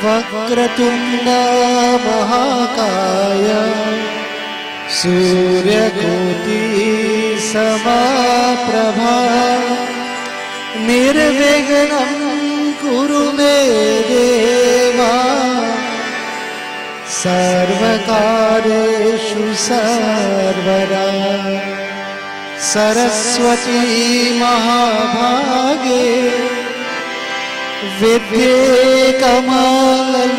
वक्रतुंड महाकाय सूर्यकोटि समप्रभा निर्विघ्नं कुरु मे देवा सर्वकार्येषु सर्वदा सरस्वती महाभागे विद्ये कमललोचने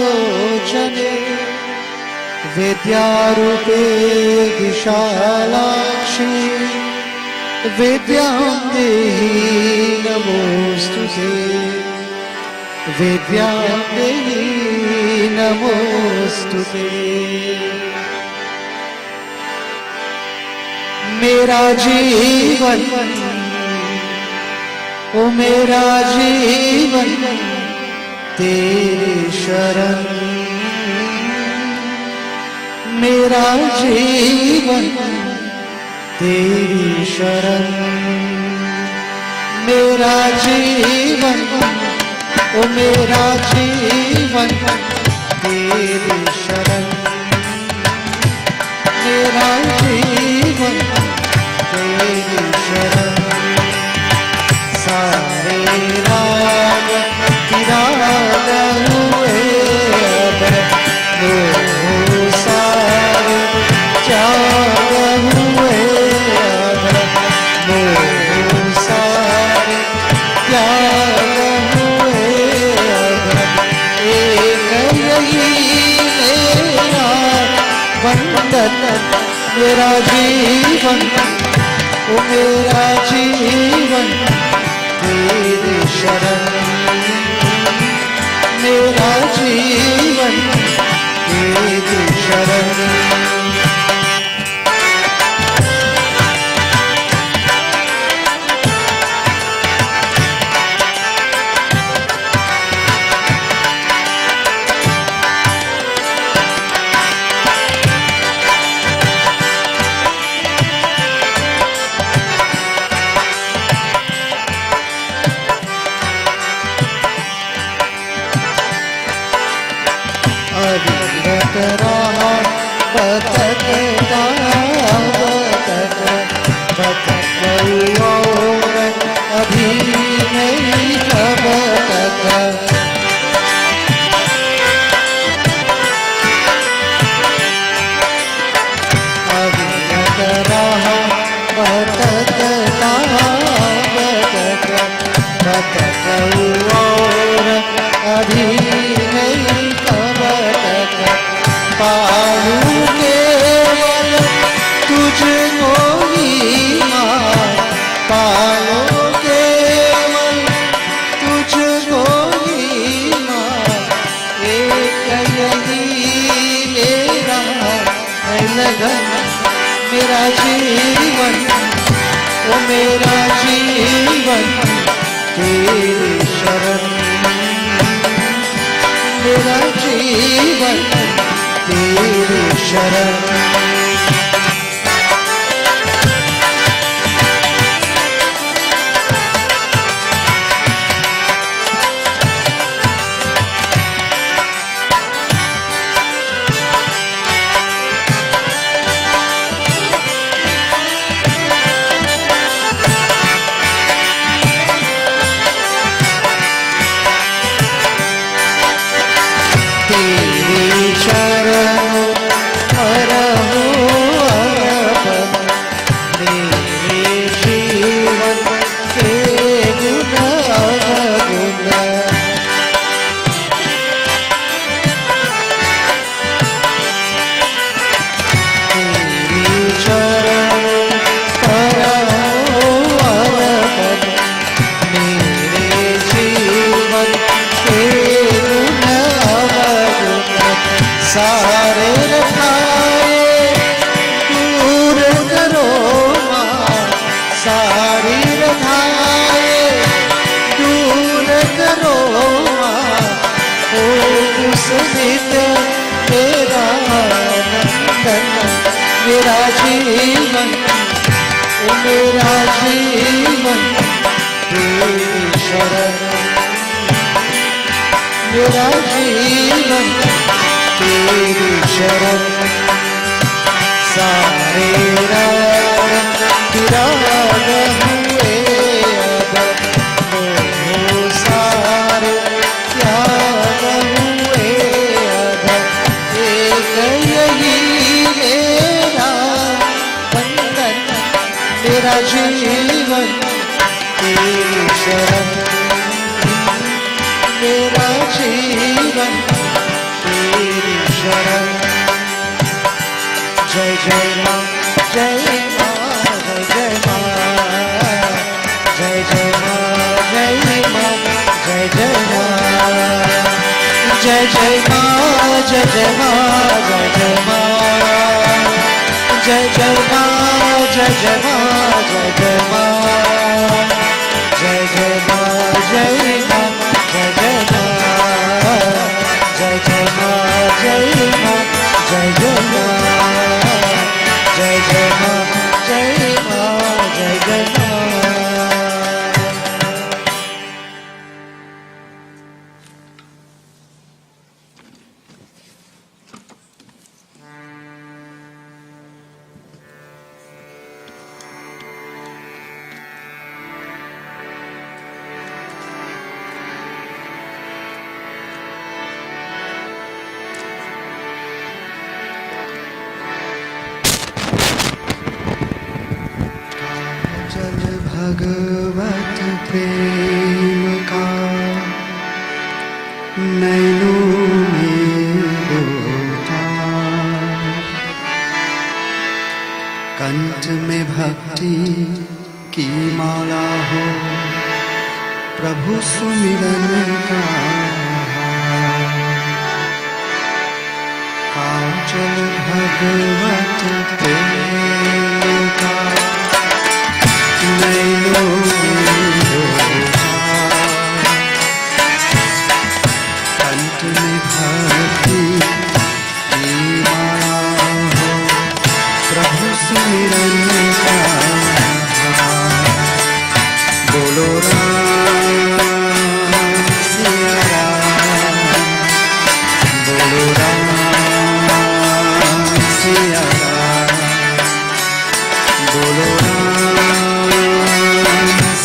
विद्यारूपे विशालाक्षी विद्यां देहि नमोस्तुते विद्यां देहि नमोस्तुते। मेरा जीवन ओ मेरा जीवन तेरी शरण मेरा जीवन तेरी शरण मेरा जीवन ओ मेरा जीवन तेरी शरण मेरा जीवन तेरी शरण सारे राग तिराग हुए मोह सारे त्याग हुए मोह सारे त्याग हुए एक यही मेरा बंधन मेरा जीवन ओ मेरा जीवन तेरी शरण मेरा जीवन तेरी शरण। अभी नहीं कब तक अभी रहा बतकता बतक और अभी नहीं कब तक पालू केवल तुझको ही मां पालो केवल तुझको ही मां एक यही मेरा लगन मेरा जीवन ओ मेरा जीवन तेरी शरण मेरा जीवन तेरी शरण। सारे रखाए दूर करो मां सारी रखाए दूर करो मां ओ उस नित्य मेरा नंदन मेरा जीवन ओ मेरा जीवन तेरी शरण मेरा जीवन तेरी शरण, सारे रंग विराग हुए अब, मोह सारे त्याग हुए अब, एक यही मेरा बंधन, मेरा जीवन तेरी शरण, मेरा जीवन तेरी शरण। जय जय माँ, जय माँ, जय माँ, जय जय माँ, जय माँ, जय जय माँ, जय जय माँ, जय जय माँ, जय जय माँ, जय जय माँ, जय जय माँ, जय जय माँ, जय जय माँ, जय माँ, जय जय माँ, जय जय माँ, जय माँ, जय जय माँ, जय जय माँ, जय माँ, जय जय माँ। भगवत प्रेम का नैनों में होता, कंठ में भक्ति की माला हो, प्रभु सुमिरन का काजल भगवत प्रेम का नैनों में होता, कंठ में भक्ति की माला हो, प्रभु सुमिरन का बोलो राम सिया राम, बोलो राम सिया राम, बोलो राम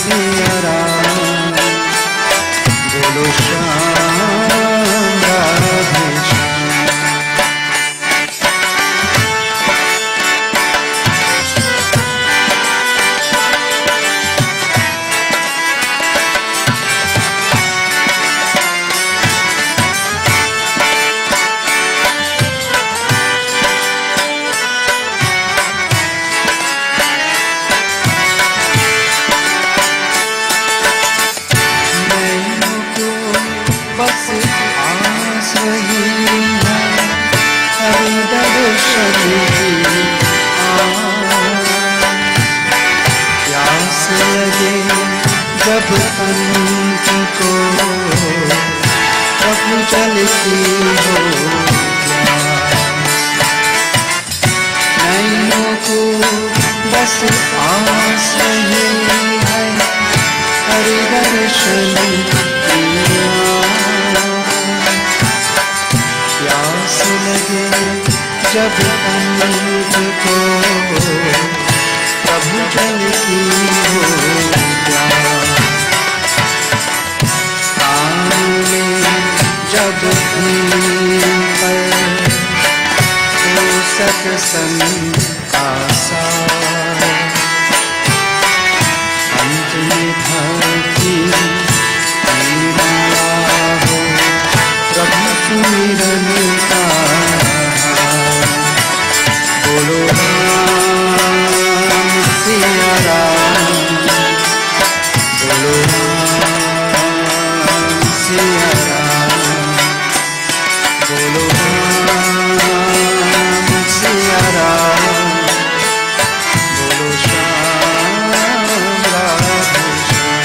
सिया राम, बोलो श्याम राधे श्याम। बस आस रही है हरि दर्शन की, प्यास लगे जब अंत को, प्रभु जल की हो नैनों को बस आस रही है हरि दर्शन की, प्यास लगे जब अंत को, प्रभु जल की हो प्यास, कान में जब भी पर तो सत्संग आसा, अंत में भक्ति की माला हो, प्रभु सुमिरन का बोलो राम सिया राम, बोलो राम सिया राम, बोलो राम सिया राम, बोलो श्याम राधे श्याम।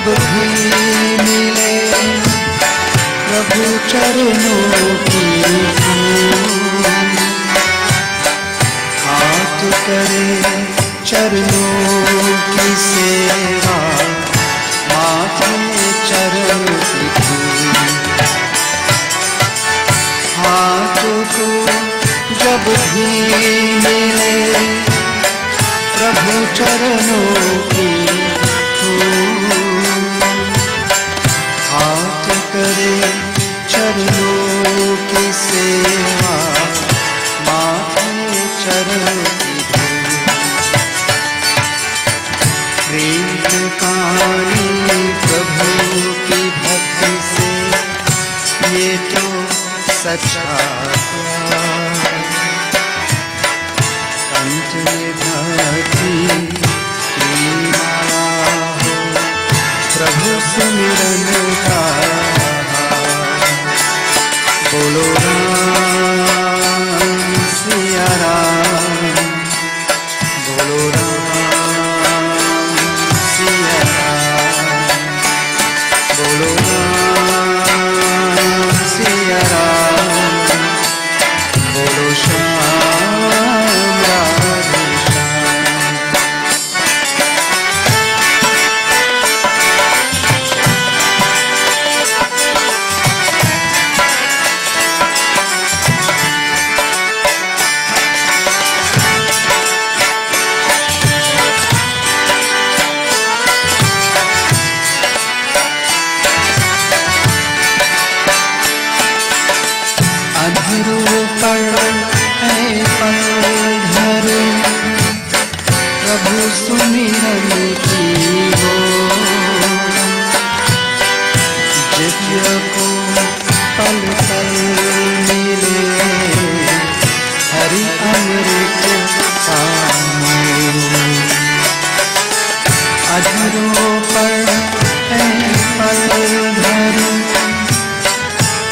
जब भी मिले प्रभु चरणों की धूल, हाथ करे चरणों की सेवा, माथे चरण की धूल। हाथ को जब भी मिले प्रभु चरणों की धूल, हाथ करे चरणों की सेवा, माथे चरण की धूल। प्रेम कहानी प्रभु की भक्ति से, ये तो सच्चा प्यार। कंठ में भक्ति की माला हो, प्रभु सुमिरन का। बोलो राम सिया राम, बोलो राम सिया राम, बोलो राम सिया राम, बोलो श्याम राधे श्याम। अधरों पर है पत्थर, प्रभु सुमिरन की हो। जिज्ञ को पल पल मिले हरि अमृत पाओ। अधरों पर है पत्थर,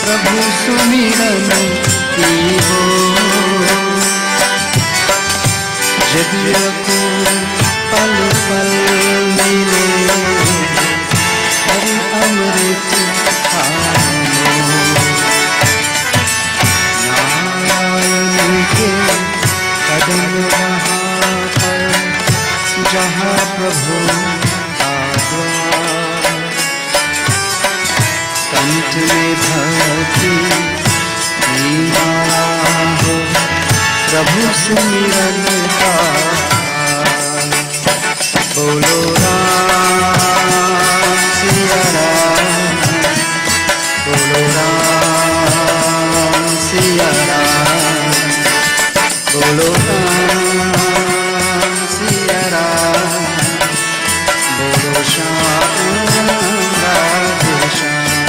प्रभु सुमिरन की हो। जिज्ञ को पल पल मिले हरि अमृत पाओ। नारायण के कदम वहाँ पर, जहाँ प्रभु का द्वार। कंठ में भक्ति की माला हो, प्रभु सुमिरन का। बोलो राम सिया राम, बोलो राम सिया राम, बोलो राम सिया राम, बोलो श्याम राधे श्याम।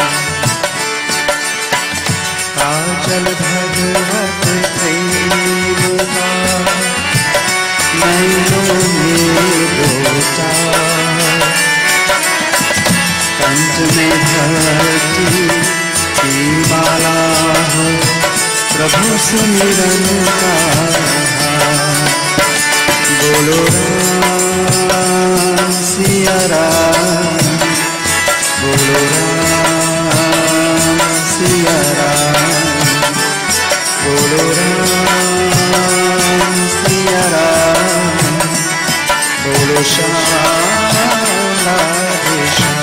काजल भगवत प्रेम का नैनों में लोटा। कंठ में भक्ति की माला हो, प्रभु सुमिरन का। बोलो राम सिया राम, बोलो राम सिया राम, बोलो राम सिया राम, बोलो श्याम राधे श्याम।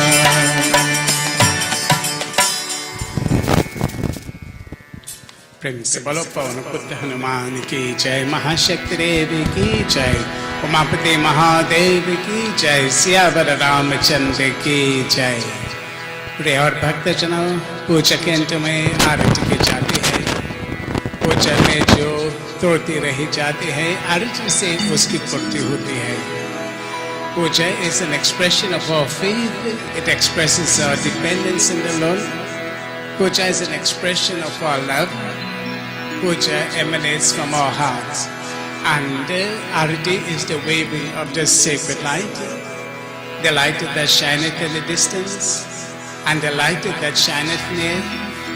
प्रेम से बोलो पवन पुत्र हनुमान की जय, महाशक्ति देवी की जय, उमापति महादेव की जय, सियावर रामचंद्र की जय। प्रिय और भक्तजनों, पूजा केंद्र में आरती की जाती है। पूजा में जो त्रुटि रही जाती है, आरती से उसकी पूर्ति होती है। Puja is an expression of our faith. It expresses our dependence in the Lord. Puja is an expression of our love. Puja emanates from our hearts. And Arati is the waving of the sacred light. The light that shineth in the distance and the light that shineth near,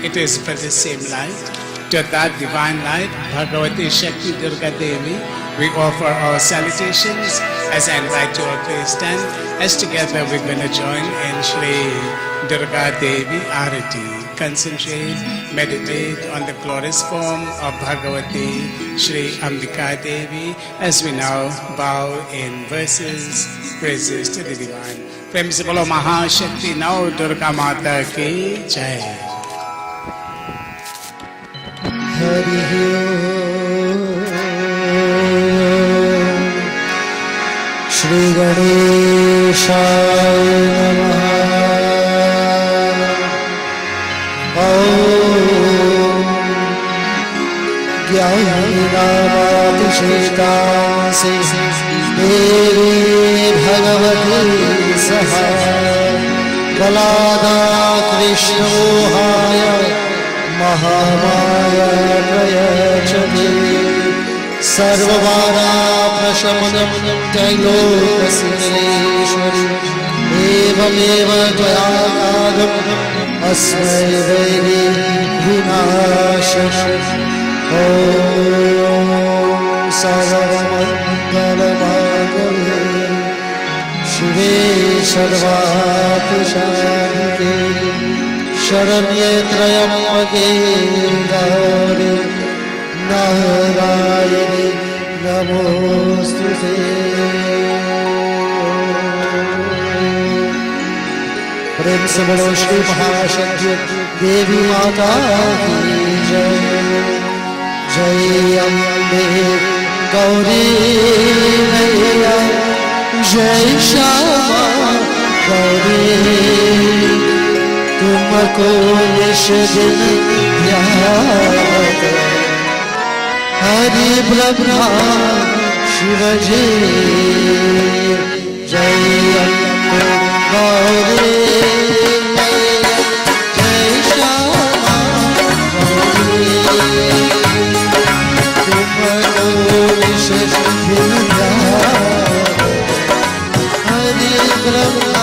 it is but the same light. To that divine light, Bhagavati Shakti Durga Devi, we offer our salutations as I invite you all to stand, as together we're going to join in Shri Durga Devi Arati. Concentrate, meditate on the glorious form of Bhagavati Shri Ambika Devi as we now bow in verses, praises to the Divine. Prem se bolo Mahashakti Nau Durga Mata ki Jai. Hari Shri Ganeshaya Namaha Om Jnaniravatishekase Devi Bhagavati Saha Balada Krishnohaya Mahamaya Prayachati Sarvavara Prashamanam Tailokasindeshwari Evameva Dvayakadam Asmai Vairi Vinasham Om Sarvamangala Shive Sarvatishadike Sharanye Trayambake Gauri Narayani Namostute Prem se bolo Shri Mahashakti Devi Mata ki Jai Jai Ambe Gauri Maiya Jai Shama Gauri Tumko nish din dhyana Hari Brahma Shivaji Jai Ambe Gauri Jai Shama Gauri Tumko nish din dhyana Hari Brahma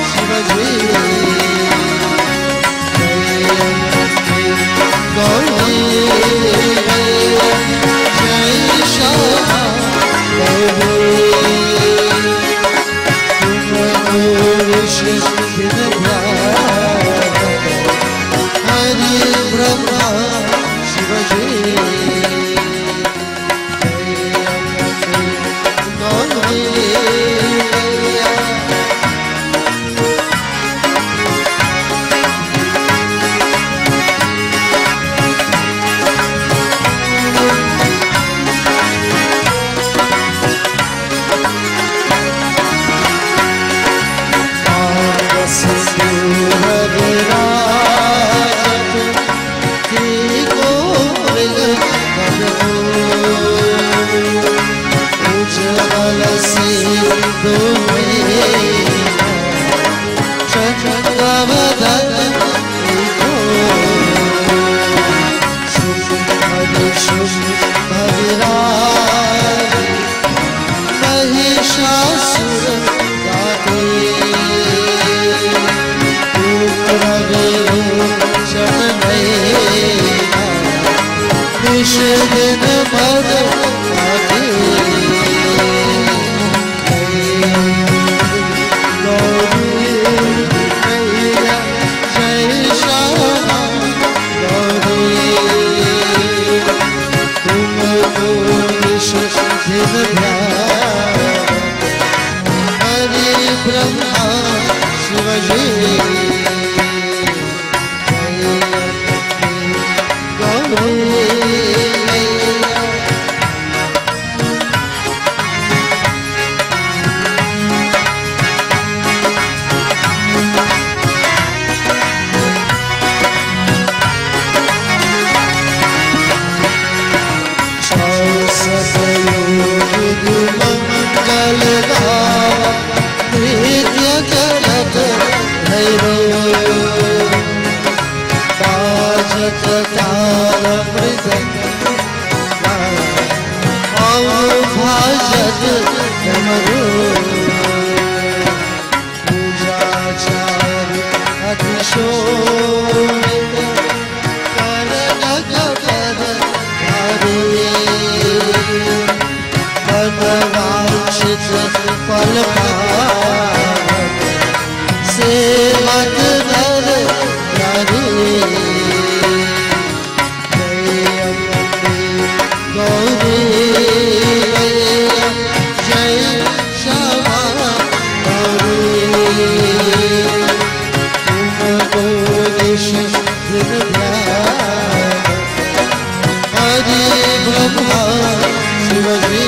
Shivaji It's फल पावत से मत डर प्यारी जय अम्बे गौरी जय श्यामा गौरी तुमको निश दिन ध्यान हरि ब्रह्मा शिव जी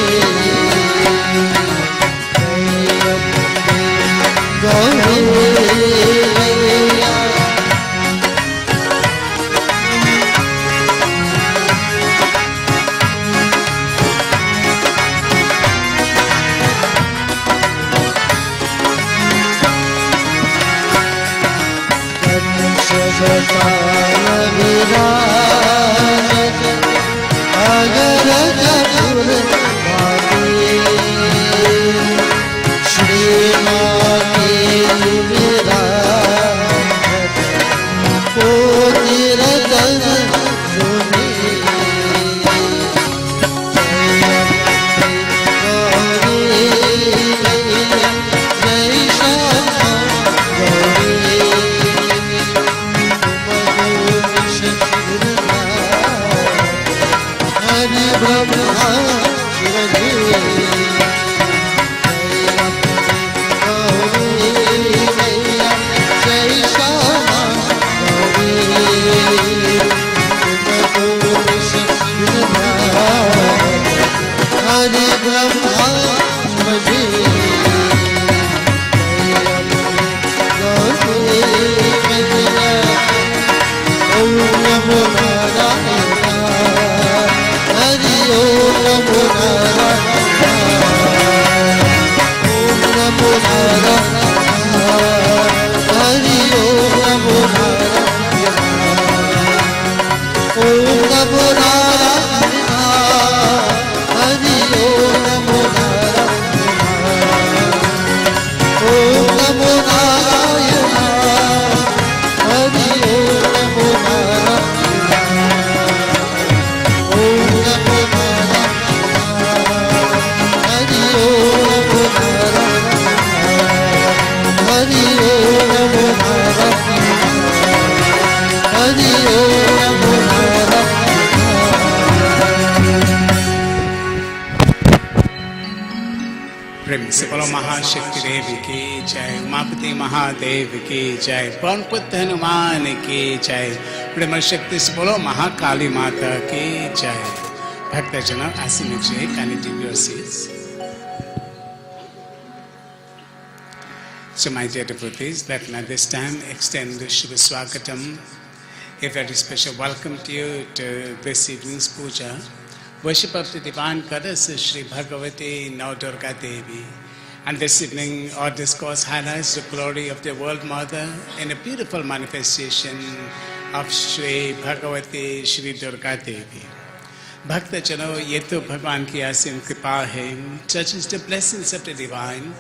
बोलो महाशक्ति देवी की जय, उमापति महादेव की जय, पवन पुत्र हनुमान की जय, प्रेम शक्ति से बोलो महाकाली माता की जय। भक्तजन आसन लीजिए, kindly take your seats. So my dear devotees, let me at this time extend the Shubha Swagatam, a very special welcome to you to this evening's puja, worship of the divine goddess Shri Bhagavati Navdurga Devi. And this evening our discourse highlights the glory of the World Mother in a beautiful manifestation of Shri Bhagavati Shri Durga Devi. Bhakta Jano, ye to Bhagwan ki asim kripa hai, such is the blessings of the divine,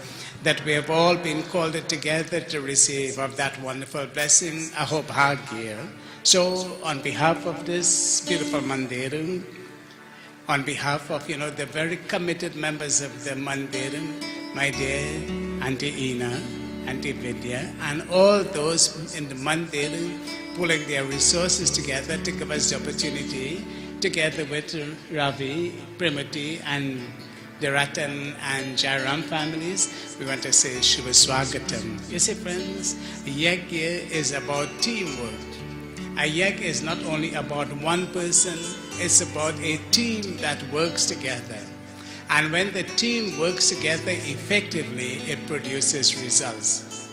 that we have all been called together to receive of that wonderful blessing, Ahobhagya. So on behalf of this beautiful mandir, on behalf of the very committed members of the mandir, my dear Auntie Ina, Auntie Vidya, and all those in the mandir pulling their resources together to give us the opportunity, together with Ravi, Primati, and the Ratan and Jairam families, we want to say Shubha Swagatam. You see, friends, Yajna is about teamwork. A yajna is not only about one person, it's about a team that works together. And when the team works together effectively, it produces results.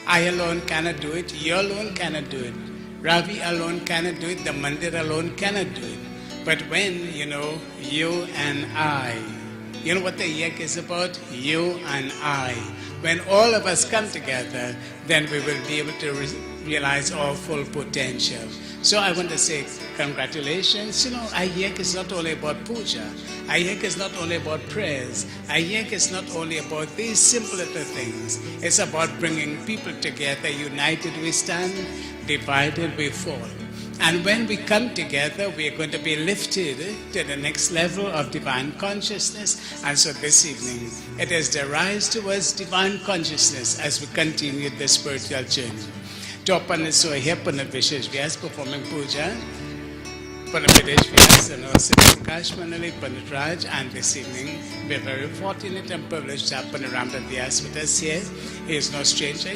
I alone cannot do it, you alone cannot do it, Ravi alone cannot do it, the mandir alone cannot do it. But when, you and I, you know what the yajna is about? You and I. When all of us come together, then we will be able to realize our full potential. So I want to say congratulations. A yajna is not only about puja. A yajna is not only about prayers. A yajna is not only about these simple little things. It's about bringing people together. United we stand, divided we fall. And when we come together, we are going to be lifted to the next level of divine consciousness. And so this evening, it is the rise towards divine consciousness as we continue the spiritual journey. To Panaswa here, Panavishas Vyas performing puja, Panavidesh Vyas and also Prakash Manali, Panatraj, and this evening we are very fortunate and privileged to have Panaramda Vyas with us here. He is no stranger,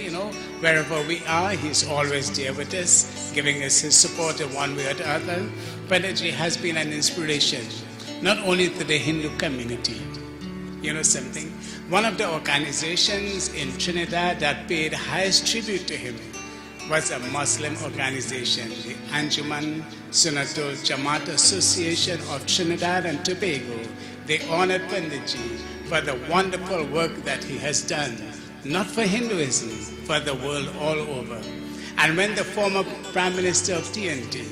wherever we are, he is always there with us, giving us his support in one way or the other. Panaji has been an inspiration, not only to the Hindu community. You know something? One of the organizations in Trinidad that paid highest tribute to him was a Muslim organization, the Anjuman Sunatul Jamaat Association of Trinidad and Tobago. They honored Panditji for the wonderful work that he has done, not for Hinduism, for the world all over. And when the former Prime Minister of TNT,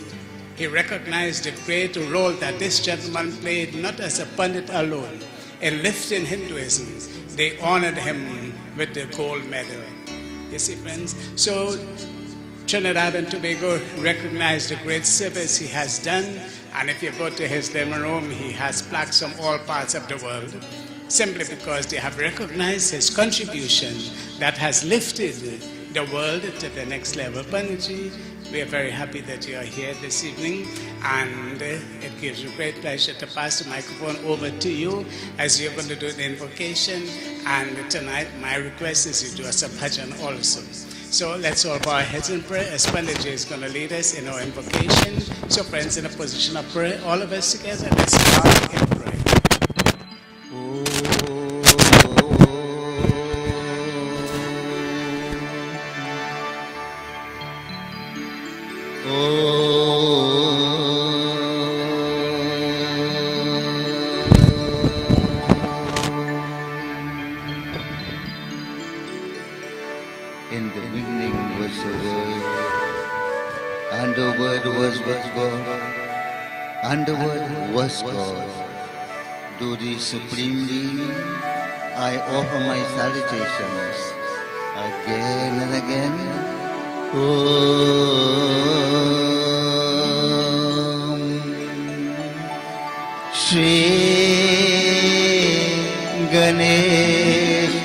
he recognized the great role that this gentleman played, not as a Pandit alone, in lifting Hinduism, they honored him with the gold medal. You see, friends? So Trinidad and Tobago recognize the great service he has done, and if you go to his living room, he has plaques from all parts of the world, simply because they have recognized his contribution that has lifted the world to the next level. Panditji, we are very happy that you are here this evening, and it gives me great pleasure to pass the microphone over to you as you're going to do the invocation. And tonight, my request is you do us a bhajan also. So let's all bow our heads in prayer as Panditji is going to lead us in our invocation. So friends, in a position of prayer, all of us together, let's start in prayer. In the beginning was the Word, and the Word was with God, and the Word was God. To the Supreme Being, I offer my salutations again and again. Om Shri Ganeshaya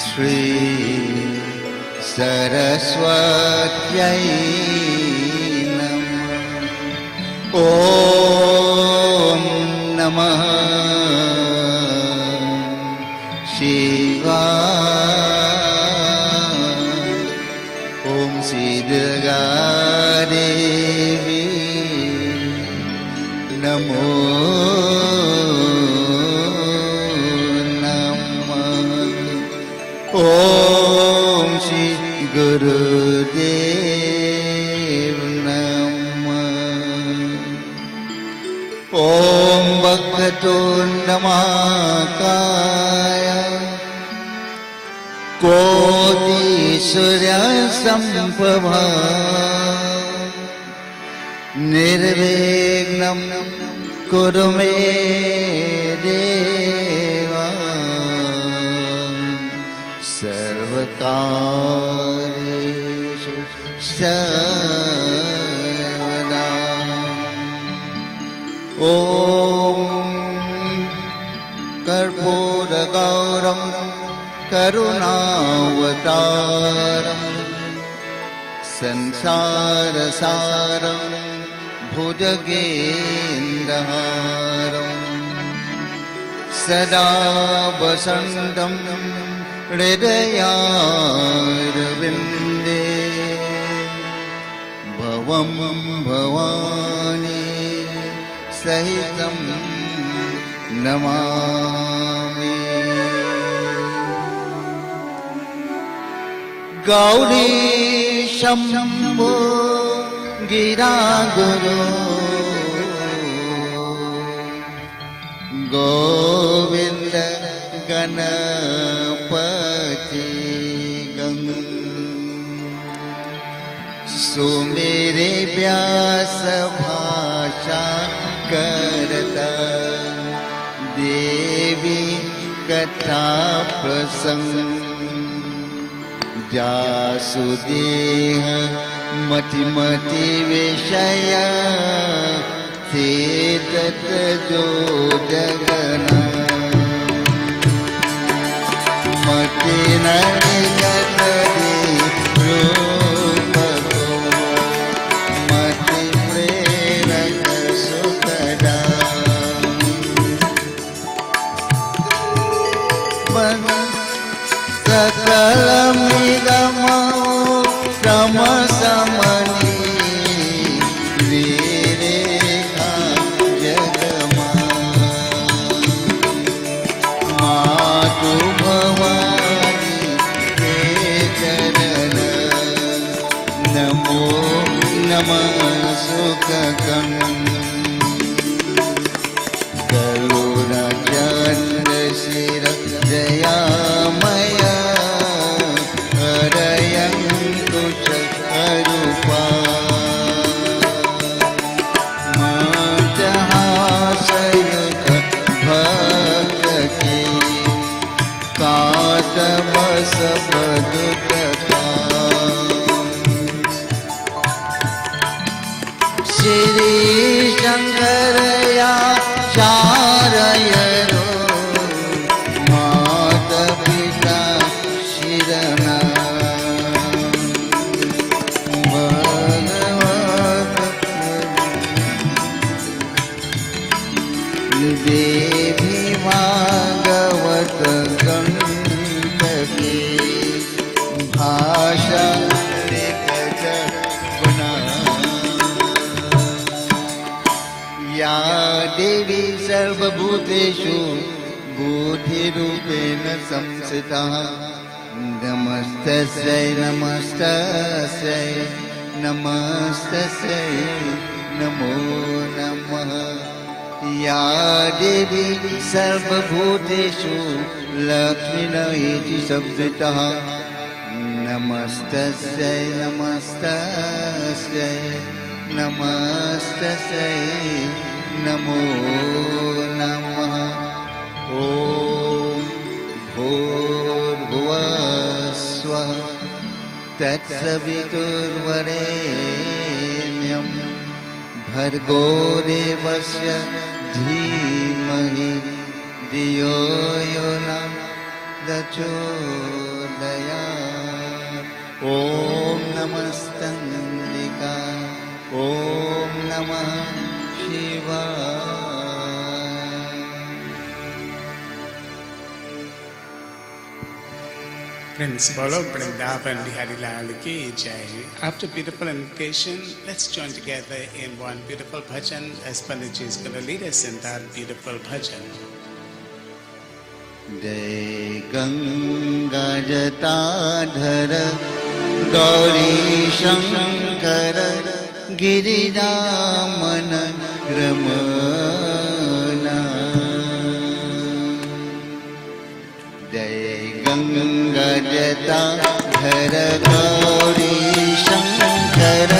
Shri Saraswatyai Namah Om Namah Shivaya Om Siddha Devi Namo Om Shri Guru Dev Namah Om Bhaktatunda Mahakaya Koti Surya Samprabha Nirvignam Kuru me Deva Sarvakareshu Sarvada Om Karpura Gauram Karunavataram Sansara Saram Bhujagendaharam Sada Vasantam Hridayarvinde Bhavam Bhavani Sahitam Namami Gauri Shambho Gira Guru Govinda Ganapati Gang Sumere Vyasa Bhasha Karta Devi Katha Prasang व्यासुदेह मति मति विषय थे तत जो जगना मति नरिगत रूप को मति प्रेरक सुखदा सकल मिगमो क्रम समनी विरेखा जगमा मातु भवानी ते चरण नमो नमः सुखकं करुणा चंद्र शिर दयामय हरयन्तु चरूपा मन्दहासयुत भक्त के कातमस पदुतता श्री शंकरया चारयरो मात पिता शिरना भगवत देवी भागवत ग्रंथ के भाषा या देवी सर्वभूतेषु बुद्धिरूपेण संस्थिता नमस्तस्यै नमस्तस्यै नमस्तस्यै नमो नमः या देवी सर्वभूतेषु लक्ष्मीर्नयति संस्थिता नमस्तस्यै नमस्तस्यै नमस्तस्यै नमो नमः ॐ भूर्भुवस्वः तत्सवितुर्वरेण्यं भर्गो देवस्य धीमहि धियो यो न प्रचोदयात् ॐ नमस्तङ्गिका ॐ नमः शिवाय Friends, follow Vrindavan Bihari Lal ki jai. After beautiful invocation, let's join together in one beautiful bhajan as Panditji is going to lead us in that beautiful bhajan. जय गंगा जटाधर गौरी शंकर गिरिरामन रमना जय गंगा जटाधर गौरी शंकर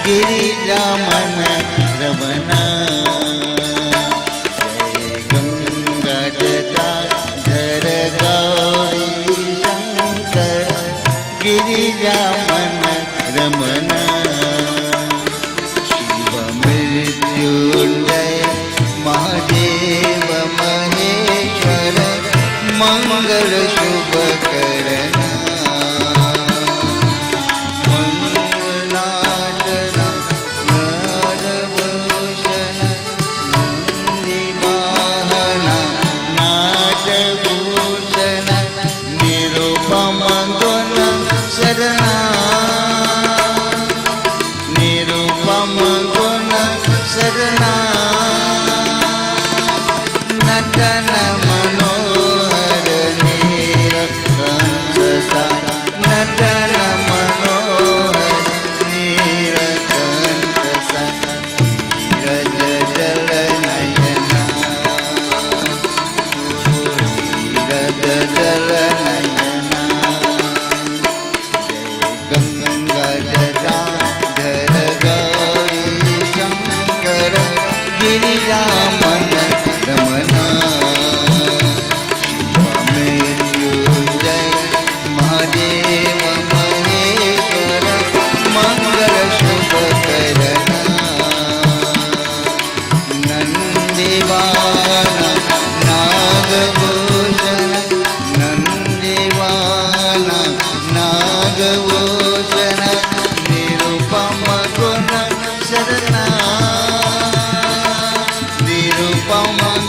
गिरिरामन रमना जय गंगा जटाधर गौरी शंकर गिरिरामन रमना शिव मृत्युंजय महादेव महेश्वर मंगल शुभ करना मंगलाचरण नरभूषण नंदिवाहन नाटभूषण निरुपम गुण शरणा निरुपम गुण शरणा नटन मनोहर नील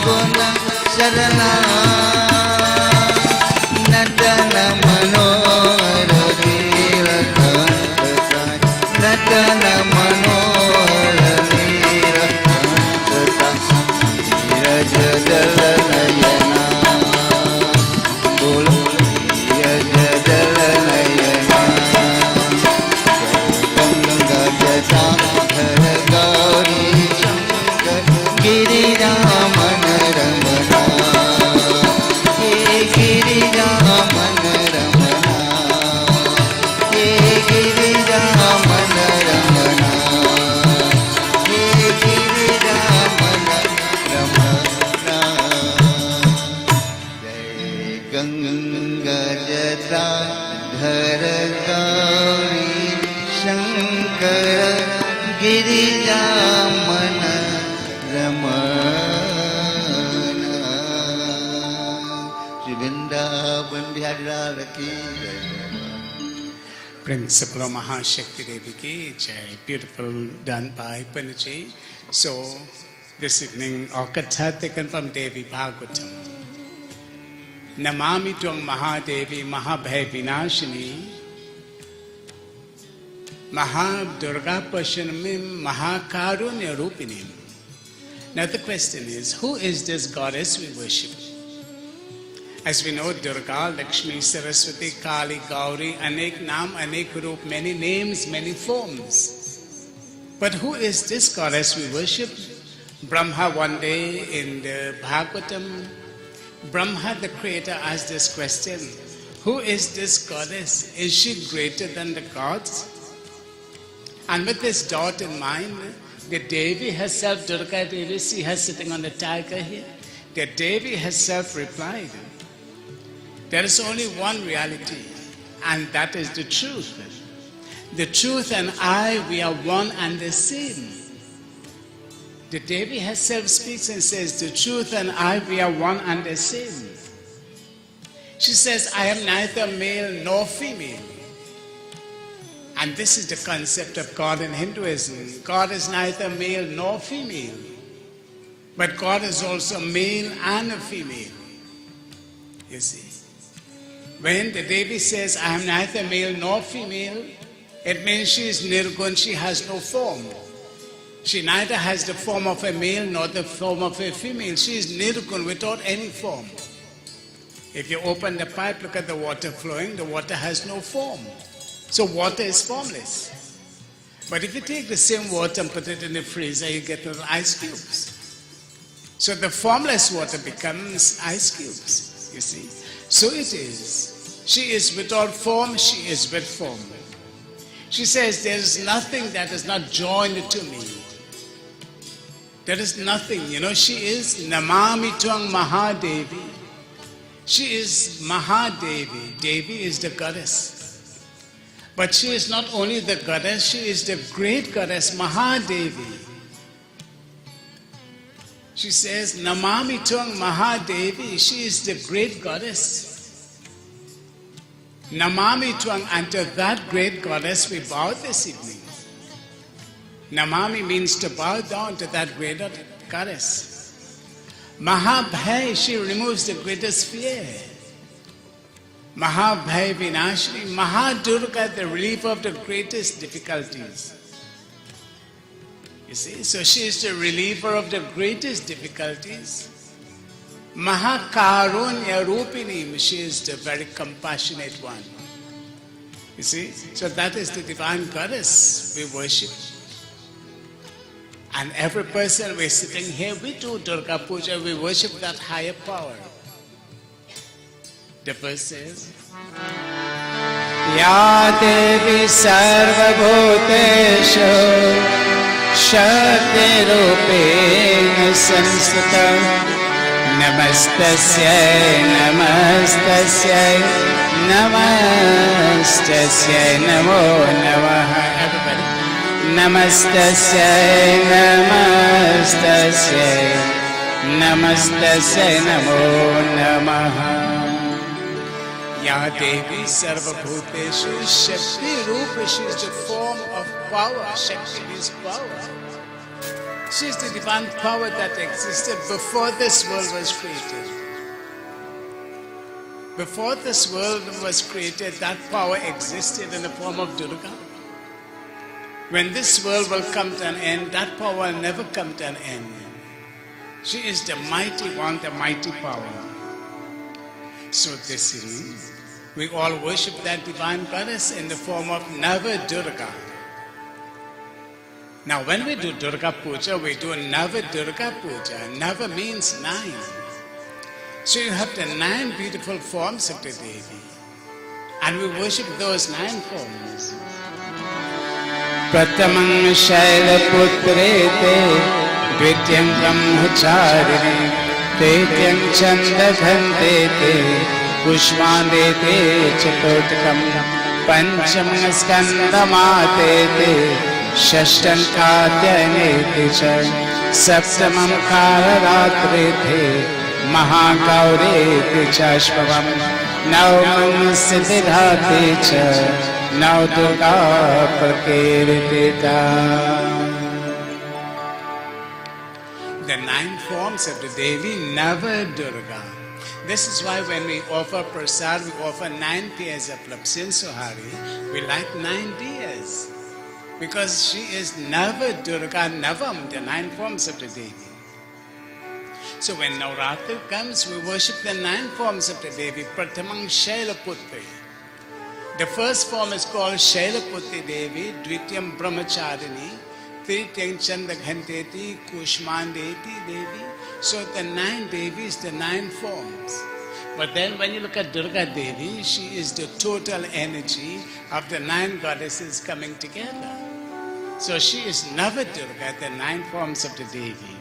गुण शरणा नटन मनोहर नीरकंठ साई नटन मनोहर नीरकंठ साई नीरज जल नयना बोलो नीरज जल नयना गंगा जटाधर गौरी शंकर गिरिरामन रमना हे गिरिरामन रमना हे गिरिरामन रमना हे गिरिरामन रमना जय गंगा जटाधर गौरी शंकर गिरिजामन रमना श्री वृंदावन बिहारी लाल की जय। Principle of Mahashakti Devi ki jai. Beautiful done by Panaji. So, this evening, our katha taken from Devi Bhagavatam. Namami Tvang Mahadevi Mahabhay Vinashini Mahadurga Pashanamim Mahakarunya Rupinim. Now the question is, who is this goddess we worship? As we know, Durga, Lakshmi, Saraswati, Kali, Gauri, Anek Nam, Anek Roop, many names, many forms. But who is this goddess we worship? Brahma one day in the Bhagavatam, Brahma the creator asked this question, who is this goddess? Is she greater than the gods? And with this doubt in mind, the Devi herself, Durga Devi, see her sitting on the tiger here. The Devi herself replied, there is only one reality, and that is the truth. The truth and I, we are one and the same. The Devi herself speaks and says, the truth and I, we are one and the same. She says, I am neither male nor female. And this is the concept of God in Hinduism. God is neither male nor female. But God is also male and a female. You see. When the Devi says, I am neither male nor female, it means she is nirgun, she has no form. She neither has the form of a male nor the form of a female. She is nirgun, without any form. If you open the pipe, look at the water flowing, the water has no form. So water is formless. But if you take the same water and put it in the freezer, you get little ice cubes. So the formless water becomes ice cubes, you see. So it is. She is without form, she is with form. She says, there is nothing that is not joined to me. There is nothing, she is Namami Tvang Mahadevi. She is Mahadevi. Devi is the goddess. But she is not only the goddess, she is the great goddess, Mahadevi. She says, Namami Tvang Mahadevi, she is the great goddess. Namami Tvang, and to that great goddess we bow this evening. Namami means to bow down to that great goddess. Mahabhay, she removes the greatest fear. Mahabhay Vinashini, Mahadurga, the reliever of the greatest difficulties. You see, so she is the reliever of the greatest difficulties. Mahakarunya Rupini, she is the very compassionate one. You see, so that is the divine goddess we worship. And every person we're sitting here, we do Durga Puja, we worship that higher power. The verse says, Ya Devi Sarva Bhuteshu Shakti Rupena Samskrita Namastasyai Namastasyai Namastasyai Namo Namaha. Everybody. Namastasyai Namastasyai Namastasyai Namo Namaha. Ya Devi Sarva Bhuteshu Shakti Rupa, she is the form of power. Shakti is power. She is the divine power that existed before this world was created. Before this world was created, that power existed in the form of Durga. When this world will come to an end, that power will never come to an end. She is the mighty one, the mighty power. So this evening, we all worship that divine goddess in the form of Nava Durga. Now when we do Durga Puja, we do Nava Durga Puja. Nava means 9. So you have the 9 beautiful forms of the Devi. And we worship those 9 forms. Pratamang Shailaputre te Dvityam Brahmacharine Tetyam Chandaghante te Pushmande te Chaturtakam Panchamang Skandamate te Shashtan Katyane te cha Saptamam Kalaratre te Mahagaure te Chashpavam Navamam Siddhidhate cha Navdurga Prakirtita. The 9 forms of the Devi, Nava Durga. This is why when we offer prasad, we offer 9 pairs of lapsin sohari. We light 9 diyas. Because she is Nava Durga Navam, the 9 forms of the Devi. So when Navratri comes, we worship the 9 forms of the Devi. Pratamang Shailaputri. The first form is called Shailaputri Devi, Dvityam Brahmacharini, Trityam Chandaghanteti, Kushmandeti Devi. So the 9 Devis, the 9 forms. But then when you look at Durga Devi, she is the total energy of the 9 goddesses coming together. So she is Nava Durga, the 9 forms of the Devi.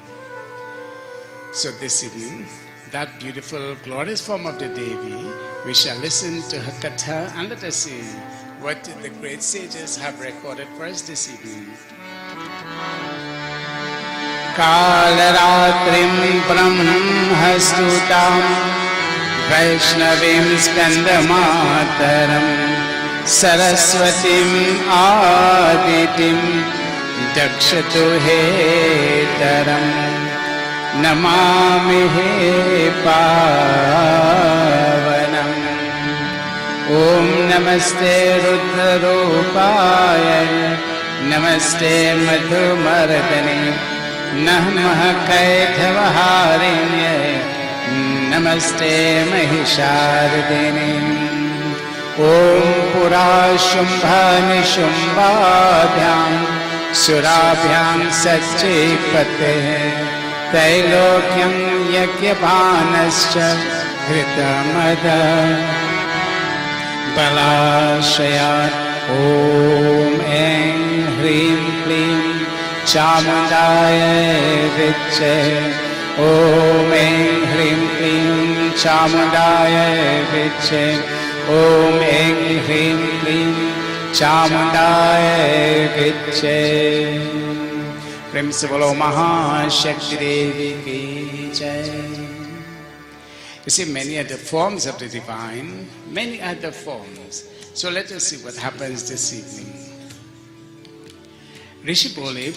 So this evening, that beautiful, glorious form of the Devi, we shall listen to her katha and let us see what the great sages have recorded for us this evening. Kalaratrim Brahmastutam Vaishnavim Skandamataram Saraswatim Aditim Dakshatu Hetaram Namami He Pavanam. Om Namaste Rudra Rupaya Namaste Madhumardane Namah Kaithavaharinye Namaste Mahishardane. Om Pura Shumbha Nishumbhabhyam Surabhyam Satchipate Tailokyam Yakyapanascha Hritamada Balashayat. Om Em Hrim Klim Chamundaya Viche. Om Em Hrim Klim Chamundaya Viche. Om Em Hrim Klim Chamundaya Viche. Prem se bolo Mahashakti Devi ki jai. You see, many are the forms of the divine, many are the forms. So let us see what happens this evening. ऋषि बोले,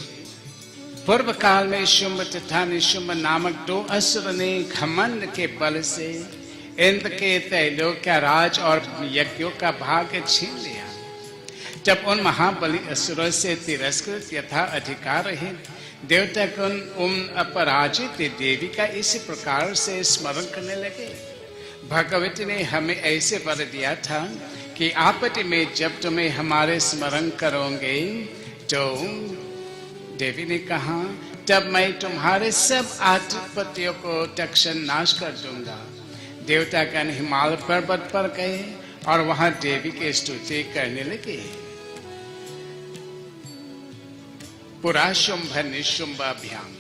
पूर्व काल में शुंभ तथा निशुंभ नामक 2 असुर ने घमंड के बल से इंद्र के त्रैलोक्य राज और यज्ञों का भाग्य छीन लिया। जब उन महाबली असुरों से तिरस्कृत यथा अधिकार रहे, देवता उन अपराजित देवी का इसी प्रकार से स्मरण करने लगे। भगवती ने हमें ऐसे वर दिया था कि आपत्ति में जब तुम्हें हमारे स्मरण करोगे तो देवी ने कहा, तब मैं तुम्हारे सब आपत्तियों को तक्षण नाश कर दूंगा। देवता गण हिमालय पर्वत पर गए और वहां देवी की स्तुति करने लगे। Pura Shumbha Nishumbhabhyam.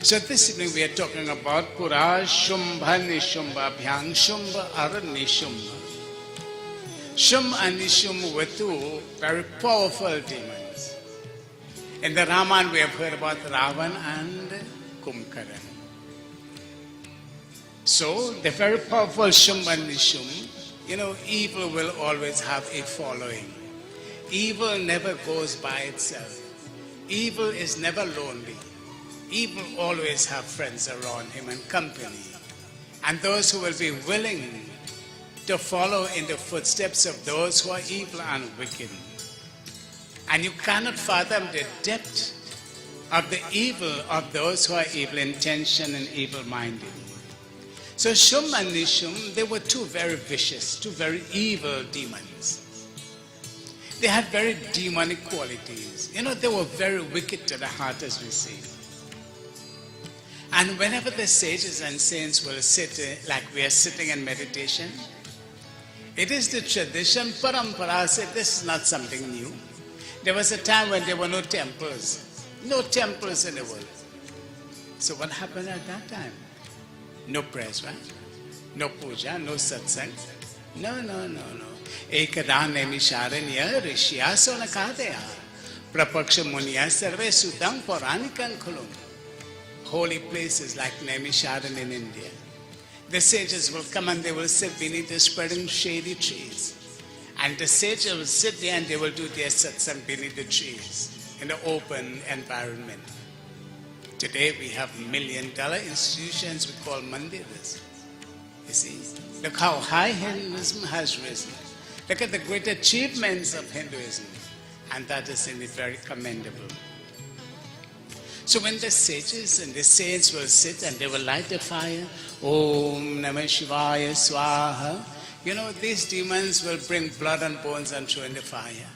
So this evening we are talking about Pura Shumbha Nishumbhabhyam, Shumbha or Nishumba. Shumbha and Nishumba were 2 very powerful demons. In the Ramayana we have heard about Ravan and Kumbhakarna. So the very powerful Shumbha and Nishumba, evil will always have a following. Evil never goes by itself. evil is never lonely. Evil always have friends around him and company. And those who will be willing to follow in the footsteps of those who are evil and wicked. And you cannot fathom the depth of the evil of those who are evil intention and evil-minded. So Shum and Nishum, they were two very vicious, two very evil demons. They had very demonic qualities. You know, they were very wicked to the heart, as we say. And whenever the sages and saints will sit, like we are sitting in meditation, it is the tradition, parampara said, this is not something new. There was a time when there were no temples in the world. So what happened at that time? No prayers, right? No puja, no satsang. No. Ekadhan nemisharanya rishya sonakadaya. Prapaksha munya sarve sudam puranikan khulum. Holy places like Naimisharan in India. The sages will come and they will sit beneath the spreading shady trees. And the sages will sit there and they will do their satsang beneath the trees in the open environment. Today we have $1 million institutions we call mandiras. You see, look how high Hinduism has risen. Look at the great achievements of Hinduism. And that is indeed very commendable. So when the sages and the saints will sit and they will light the fire, Om Namah Shivaya Swaha, you know, these demons will bring blood and bones and throw in the fire.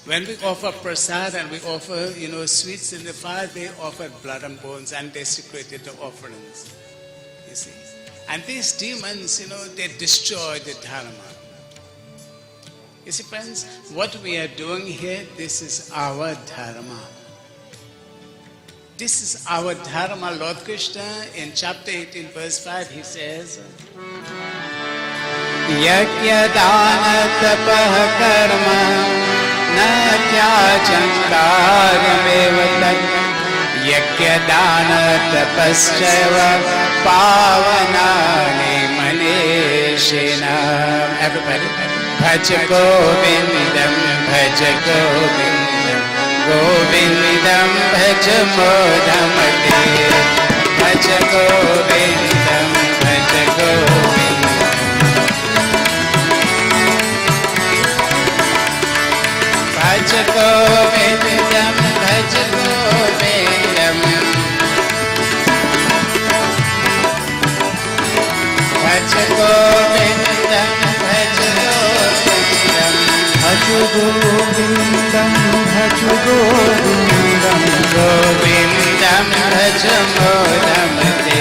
When we offer prasad and we offer, you know, sweets in the fire, they offer blood and bones and desecrated the offerings. You see? And these demons, you know, they destroy the dharma. You see, friends, what we are doing here, this is our dharma. This is our dharma. Lord Krishna in chapter 18 verse 5 he says, Yajna dana tapah karma na tyajamkaramevata Yajna dana tapaschaiva pavanani maneshena. Everybody, bhaj govindam, bhaj govindam, Govindam bhaj modhamate, bhaj Govindam, bhaj Govindam. Bhaj Govindam, bhaj Govindam. Bhaj Govindam, bhaj Govindam. Bhaj Govindam, Bhaj Govindam, Govindam bhaj modhamate,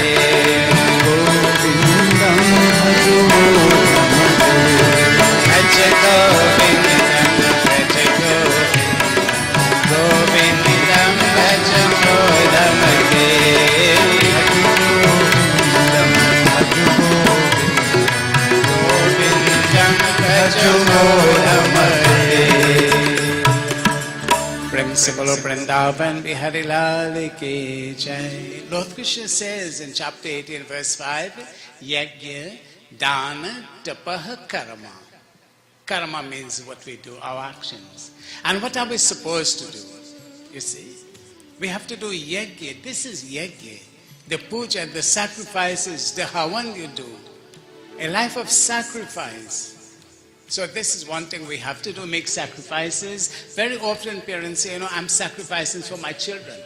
Govindam Bhaj Govindam, bhaj Govindam, bhaj Govindam, Govindam bhaj modhamate, Govindam bhaj modhamate. Principle of Vrindavan Bihari Lal ki jai. Lord Krishna says in chapter 18 verse 5, Yajna, Dana, Tapaha, Karma. Karma means what we do, our actions. And what are we supposed to do? You see, we have to do Yajna. This is Yajna. The puja, the sacrifices, the havan you do. A life of sacrifice. So this is one thing we have to do, make sacrifices. Very often parents say, you know, I'm sacrificing for my children.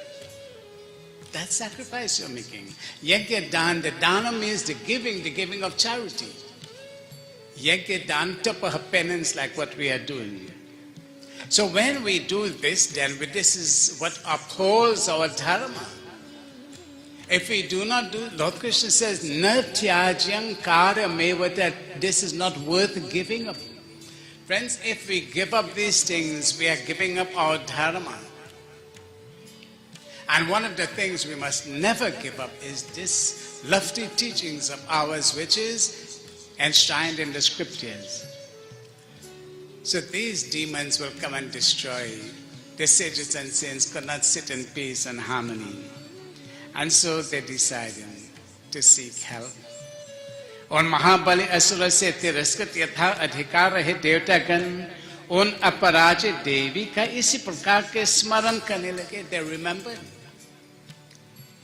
That's sacrifice you're making. Yajna dan, the dana means the giving of charity. Yajna dan tapaha, penance like what we are doing. So when we do this, then this is what upholds our dharma. If we do not do, Lord Krishna says, na tyajyam karamevata, this is not worth giving up. Friends, if we give up these things, we are giving up our dharma. And one of the things we must never give up is this lofty teachings of ours, which is enshrined in the scriptures. So these demons will come and destroy. The sages and saints could not sit in peace and harmony. And so they decided to seek help. और महाबली असुर से तिरस्कृत यथा अधिकार रहे देवतागण उन अपराजित देवी का इसी प्रकार के स्मरण करने लगे. They remembered.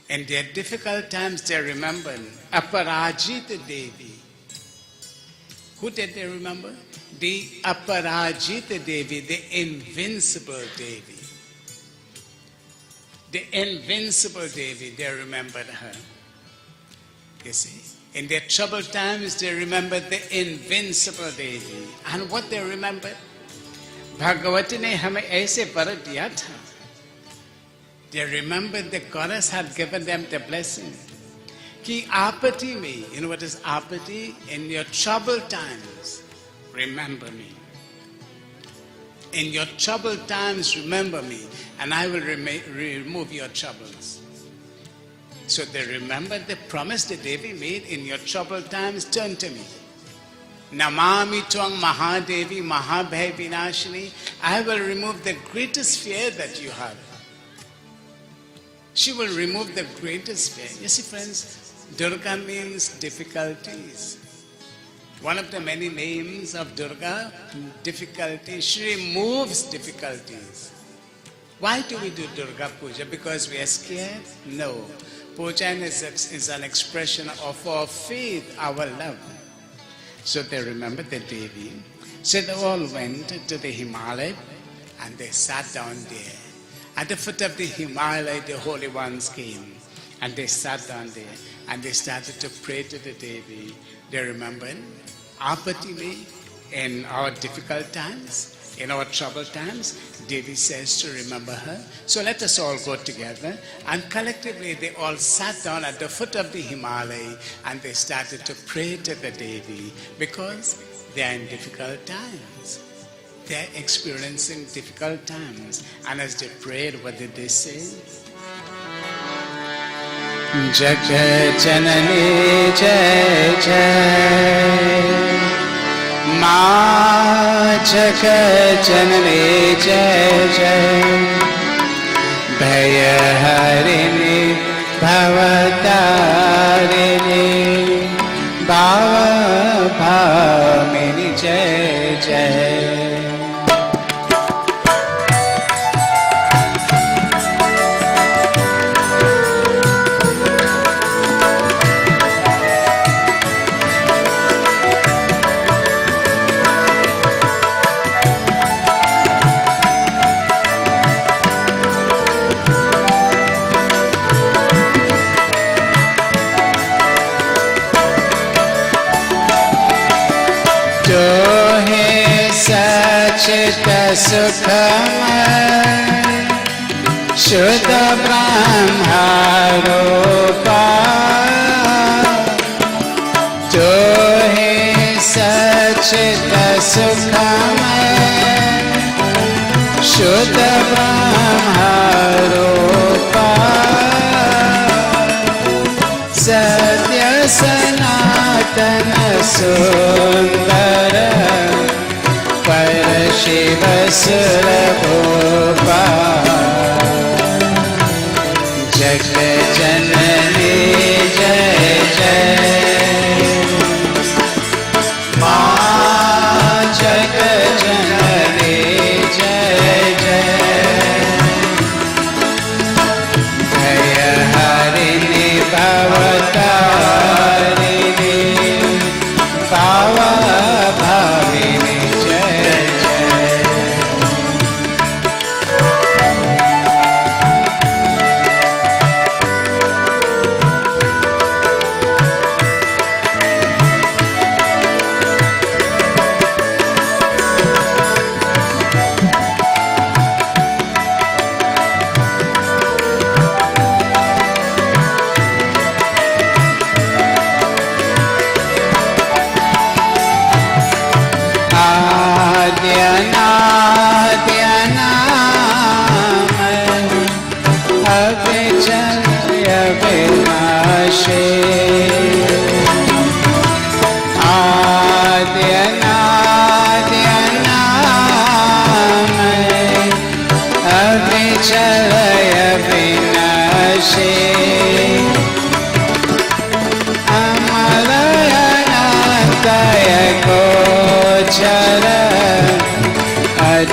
In their difficult times, they remembered Aparajita Devi. Who did they remember? The Aparajita Devi, the invincible Devi. The invincible Devi, they remembered her. You see, in their troubled times, they remembered the invincible Devi. And what they remembered? Bhagavati ne hame aise var diya tha. They remembered the goddess had given them the blessing. Ki apati me, you know what is apati? In your troubled times, remember me. In your troubled times, remember me, and I will remove your troubles. So they remembered the promise the Devi made, in your troubled times, turn to me. Namami Twang Mahadevi Mahabhay Vinashini, I will remove the greatest fear that you have. She will remove the greatest fear. You see, friends, Durga means difficulties. One of the many names of Durga, difficulty. She removes difficulties. Why do we do Durga Puja? Because we are scared? No. Puja is an expression of our faith, our love. So they remember the Devi. So they all went to the Himalaya and they sat down there. At the foot of the Himalaya, the holy ones came and they sat down there and they started to pray to the Devi. They remembered Apati me in our difficult times, in our troubled times. Devi says to remember her. So let us all go together, and collectively they all sat down at the foot of the Himalaya and they started to pray to the Devi because they are in difficult times. They are experiencing difficult times. And as they prayed, what did they say? Jagat Janani Jai Jai Ma Jagat Janani Jai Jai Bhaya Harini Bhavatarini Bhava Bhamini Jai Jai. Sachita Sukhamay Shuddha Brahma Rupa Tu hi Sachita Sukhamay Shuddha Brahma Rupa Satya Sanatana Sundara Shiva Surabhupa Jagat Janani Jai Jai Ma Jagat Janani Jai Jai Bhaya Harini Bhavatarini Bhava Bhavini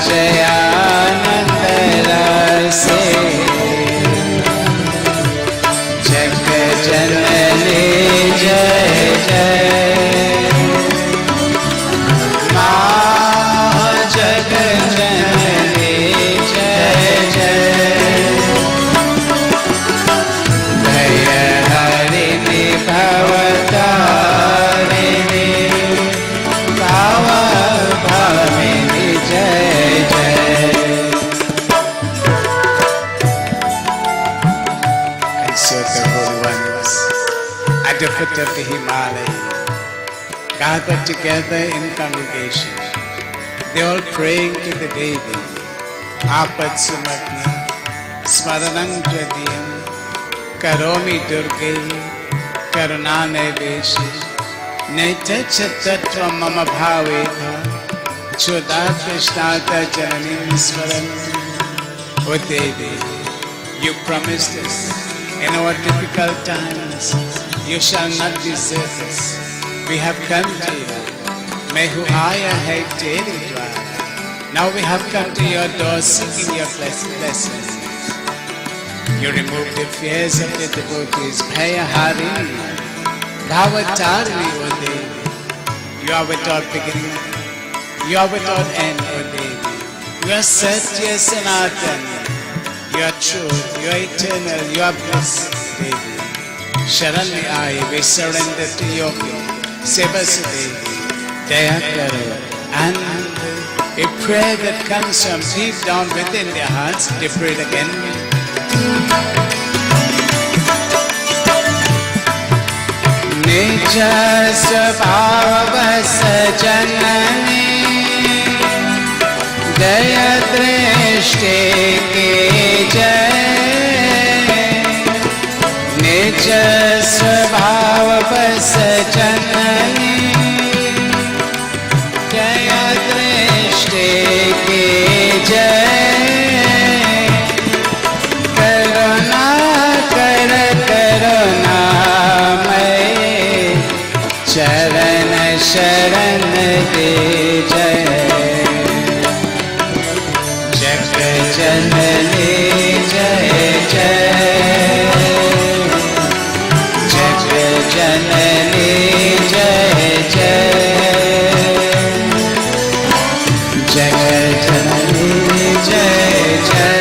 Jayanand रसे जग जननी जय जय माँ जग जननी जय जय दय हरिणि भवतारिणि भाव भामिनी जय जय। And so the holy ones at the foot of the Himalaya gathered together in congregation. They all praying to the Devi. Apat sumatna smaranam jadiyam karomi durge karunane veshi neta chattva mama bhaveta choda krishnata jananim smaran. O Devi, you promised us in our difficult times you shall not desert us. We have come to you. May who aya hai teri dwar. Now we have come to your door seeking your blessings. You remove the fears of the devotees. Bhaya harini, bhavatarini, O Devi. You are without beginning. You are without end, O Devi. You are Satya Sanatana. You are truth. You are eternal. You are bliss, Devi. Sharanya aaye, we surrender to your feet. Sevas Devi, Daya Karo, and a prayer that comes from deep down within their hearts. They prayed again. Nija Svabhava Sajanani Daya Drishti Ki Jai Nij Svabhava Sajanani Daya Drishti Ki Jai Karuna Kar Karuna May Charan Sharan De Jai Jag Janani Jai Jai Jag Janani Jai Jai Jag Janani Jai Jai.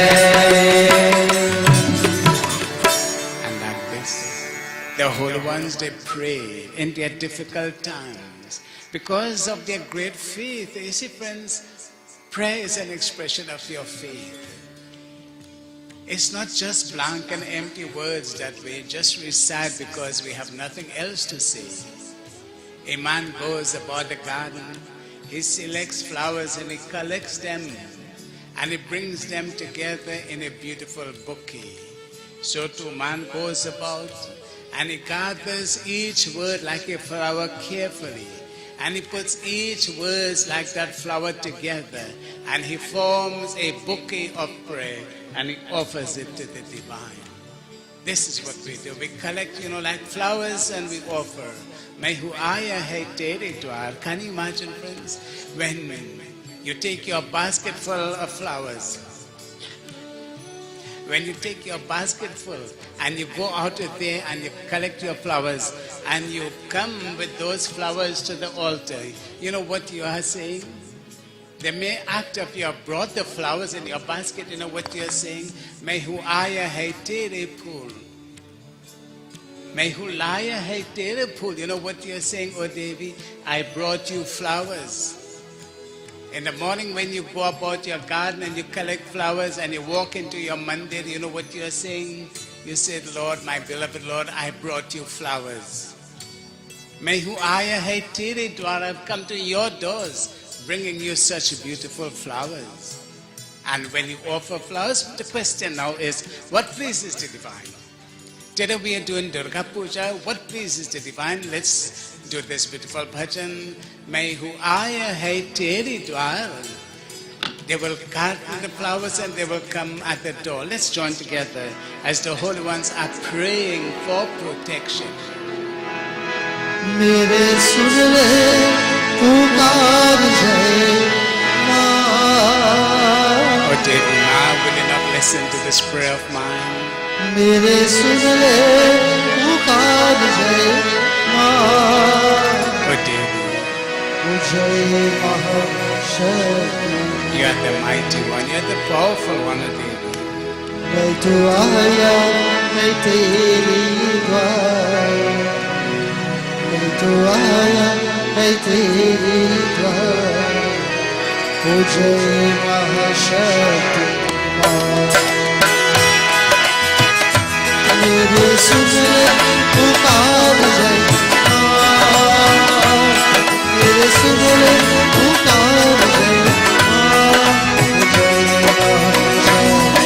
And like this, the holy ones, they prayed in their difficult times because of their great faith. You see, friends, prayer is an expression of your faith. It's not just blank and empty words that we just recite because we have nothing else to say. A man goes about the garden, he selects flowers and he collects them and he brings them together in a beautiful bouquet. So too man goes about and he gathers each word like a flower carefully. And he puts each word like that flower together and he forms a bouquet of prayer and he offers it to the divine. This is what we do. We collect, like flowers and we offer. May hu aya hai tere dwar. Can you imagine, friends? When you take your basket full of flowers, when you take your basket full and you go out there and you collect your flowers and you come with those flowers to the altar, you know what you are saying? The mere act of you have brought the flowers in your basket, you know what you are saying? May hu aya hai tere phool. May hu laya hai tere phool. You know what you are saying, O Devi? I brought you flowers. In the morning when you go about your garden and you collect flowers and you walk into your mandir, you know what you are saying? You said, Lord, my beloved Lord, I brought you flowers. May hu aya hai tere dwar. I've come to your doors bringing you such beautiful flowers. And when you offer flowers, the question now is, what pleases the divine? Today we are doing Durga Puja. What pleases the divine? Let's do this beautiful bhajan. May hu aya hai teri dwar. They will cut the flowers and they will come at the door. Let's join together as the holy ones are praying for protection. मेरे सुन ले पुकार जय माँ listen to this prayer of mine. मेरे सुन ले पुकार जय माँ Oh Devi, जय महाशक्ति you are the mighty one, you are the powerful one, O Devi. मैं तो आया मैं तेरी द्वार मैं तो आया मैं तेरी द्वार ओ जय महाशक्ति मेरे सुन ले पुकार जय माँ मेरे सुन ले पुकार जय माँ जय महाशक्ति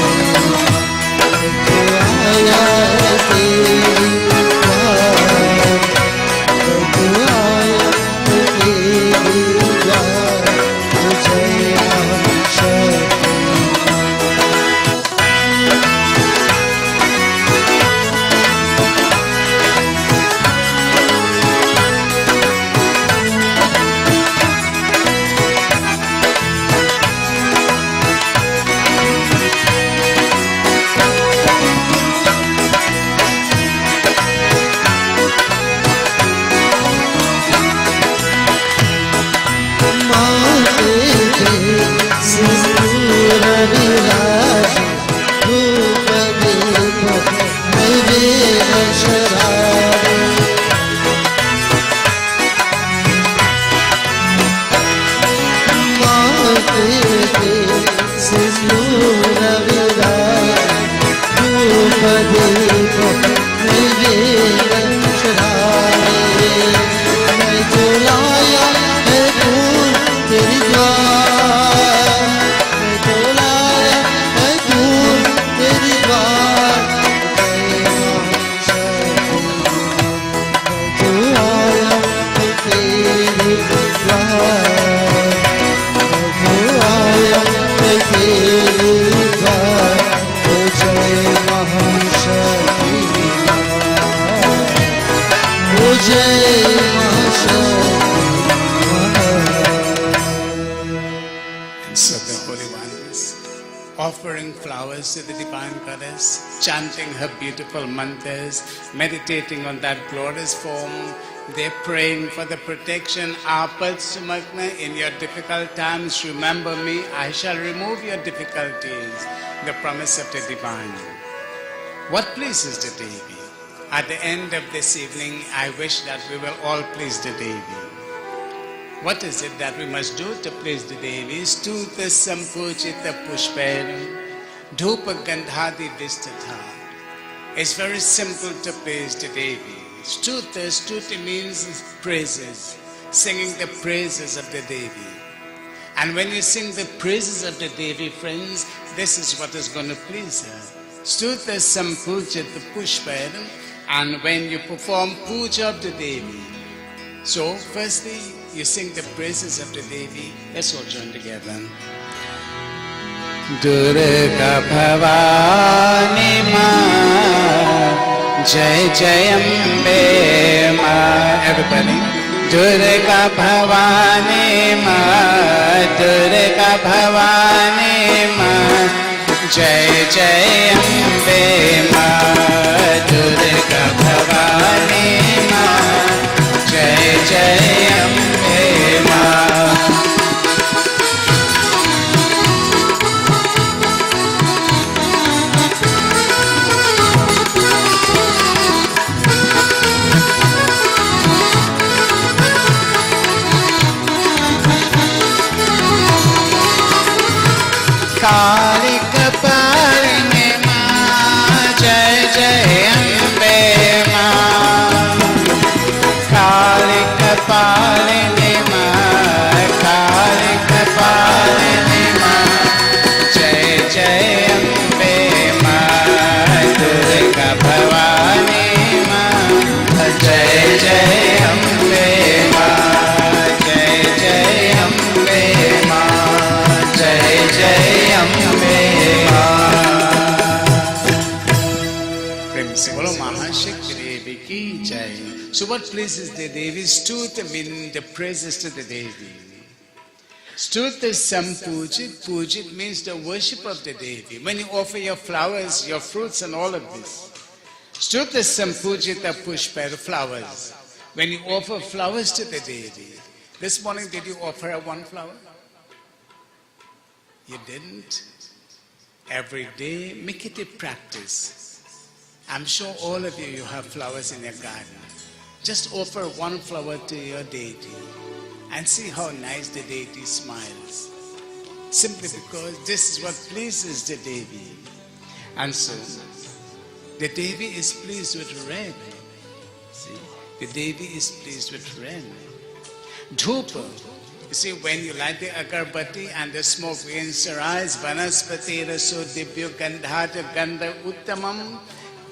तो आया है तेरी द्वार तो आया है तेरी द्वार जय महाशक्ति So the holy ones, offering flowers to the divine goddess, chanting her beautiful mantras, meditating on that glorious form, they're praying for the protection. Apat Sumagna, in your difficult times, remember me, I shall remove your difficulties. The promise of the divine. What pleases the Devi? At the end of this evening, I wish that we will all please the Devi. What is it that we must do to please the Devi? Stuta Sampuchita Pushpena Dhupa Gandhadi Vistatha. It's very simple to praise the Devi. Stuti means praises, singing the praises of the Devi. And when you sing the praises of the Devi, friends, this is what is going to please her. Stuta Sampuchita Pushpena. And when you perform puja of the Devi, so firstly, you sing the praises of the Devi. Let's all join together. Durga Bhavani Ma Jai Jayambe Ma. Everybody. Durga Bhavani Ma Durga Bhavani Ma Jai Jayambe Ma Durga Bhavani Ma Jai Jayambe Ma. Kali Kapalini Ma Jai Jayambe Ma. Kali Kapalini Ma Kali Kapalini Ma Jai Jayambe Ma. Durga Bhavani Ma Jai Jayambe Ma Jai Jayambe Ma Jai Jayambe Ma. Bolo Mahashakti Devi ki jai. So what pleases the Devi? Stuta means the praises to the Devi. Stuta Sampujit. Pujit means the worship of the deity. When you offer your flowers, your fruits and all of this. Stuta Sampujita Pushpa, the flowers. When you offer flowers to the deity. This morning did you offer her one flower? You didn't? Every day, make it a practice. I'm sure all of you have flowers in your garden. Just offer one flower to your deity and see how nice the deity smiles. Simply because this is what pleases the deity. And so, the deity is pleased with red. See, the deity is pleased with red. Dhupa. You see, when you light the agarbatti and the smoke begins to rise, vanaspati raso dibyo gandhata gandha uttamam,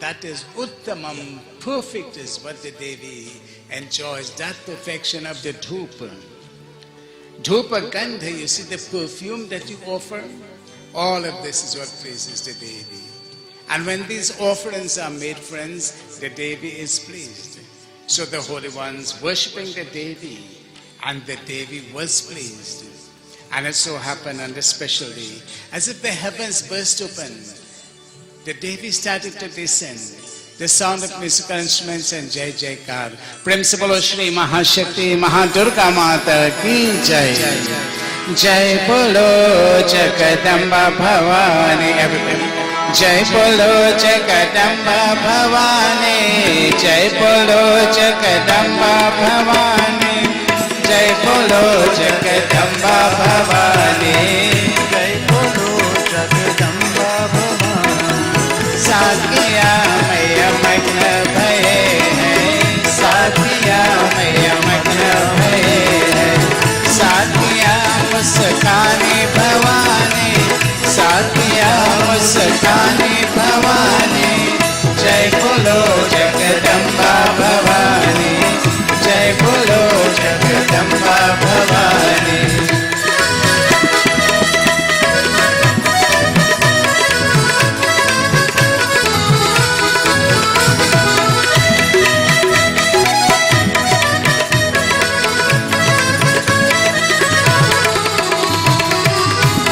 that is uttamam, perfect is what the Devi enjoys, that perfection of the dhupa. Dhupa gandha, you see the perfume that you offer, all of this is what pleases the Devi. And when these offerings are made, friends, the Devi is pleased. So the holy ones worshipping the Devi, and the Devi was pleased. And it so happened on this special day, as if the heavens burst open, the Devi started to descend. The sound of musical instruments and Jai Jaikar. Prem se bolo Shri Mahashakti Mahadurga Mata ki Jai. Jai bolo Jagadamba Bhavani. Everybody. Jai bolo Jagadamba Bhavani. Jai bolo Jagadamba Bhavani. Jai bolo Jagadamba Bhavani. Jai bolo Jagadamba Bhavani. साथिया मैया मग्न भये हैं, साथिया मैया मग्न भये हैं, साथिया मुस्काने भवानी, साथिया मुस्काने भवानी, जय बोलो जगदम्बा भवानी, जय बोलो जगदम्बा भवानी.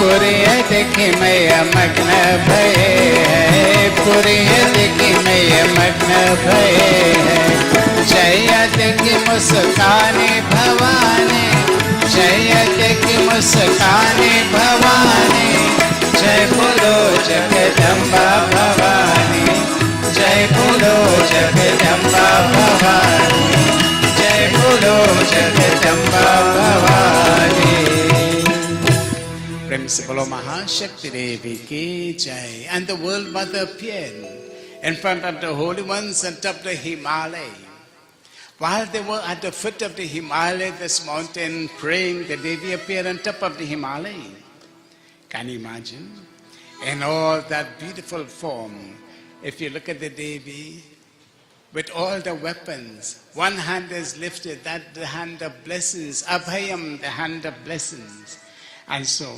पुरिय देखी मैया मग्न भये है, पुरिय देखी मैया मग्न भये है, जय देखी मुस्काने भवानी, जय देखी मुस्काने भवानी, जय बोलो जगदम्बा भवानी, जय बोलो जगदम्बा भवानी, जय बोलो Jagdamba Bhavani. Bolo Mahashakti Devi ki Jai. And the world mother appeared in front of the holy ones on top of the Himalaya. While they were at the foot of the Himalaya, this mountain, praying, the Devi appeared on top of the Himalaya. Can you imagine? In all that beautiful form, if you look at the Devi, with all the weapons, one hand is lifted, that the hand of blessings, Abhayam, the hand of blessings. And so,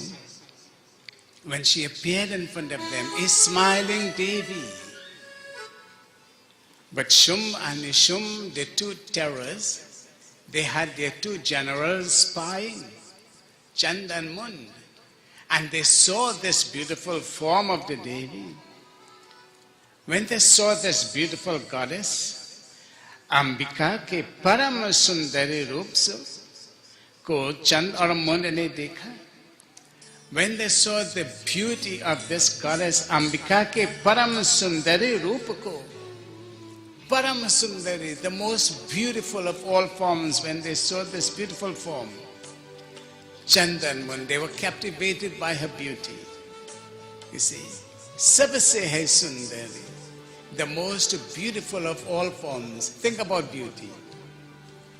when she appeared in front of them, a smiling Devi. But Shum and Nishum, the two terrors, they had their two generals spying, Chand and Mund. And they saw this beautiful form of the Devi. When they saw this beautiful goddess, Ambika ke Param Sundari Roop ko Chand aur Mund ne dekha. When they saw the beauty of this goddess Ambika ke Param Sundari Roop ko, Param Sundari, the most beautiful of all forms, when they saw this beautiful form, Chandan, when they were captivated by her beauty. You see, Sabse hai Sundari, the most beautiful of all forms. Think about beauty.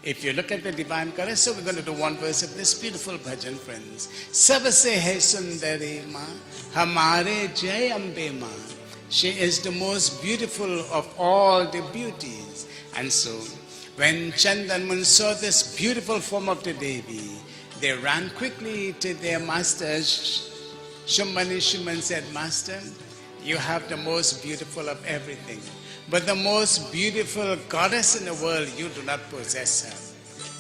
If you look at the divine goddess, so we're going to do one verse of this beautiful bhajan, friends. Sabse hai Sundari ma, hamare Jai Ambe ma. She is the most beautiful of all the beauties. And so, when Chand and Mund saw this beautiful form of the Devi, they ran quickly to their master. Shumbani Shuman said, Master, you have the most beautiful of everything. But the most beautiful goddess in the world, you do not possess her.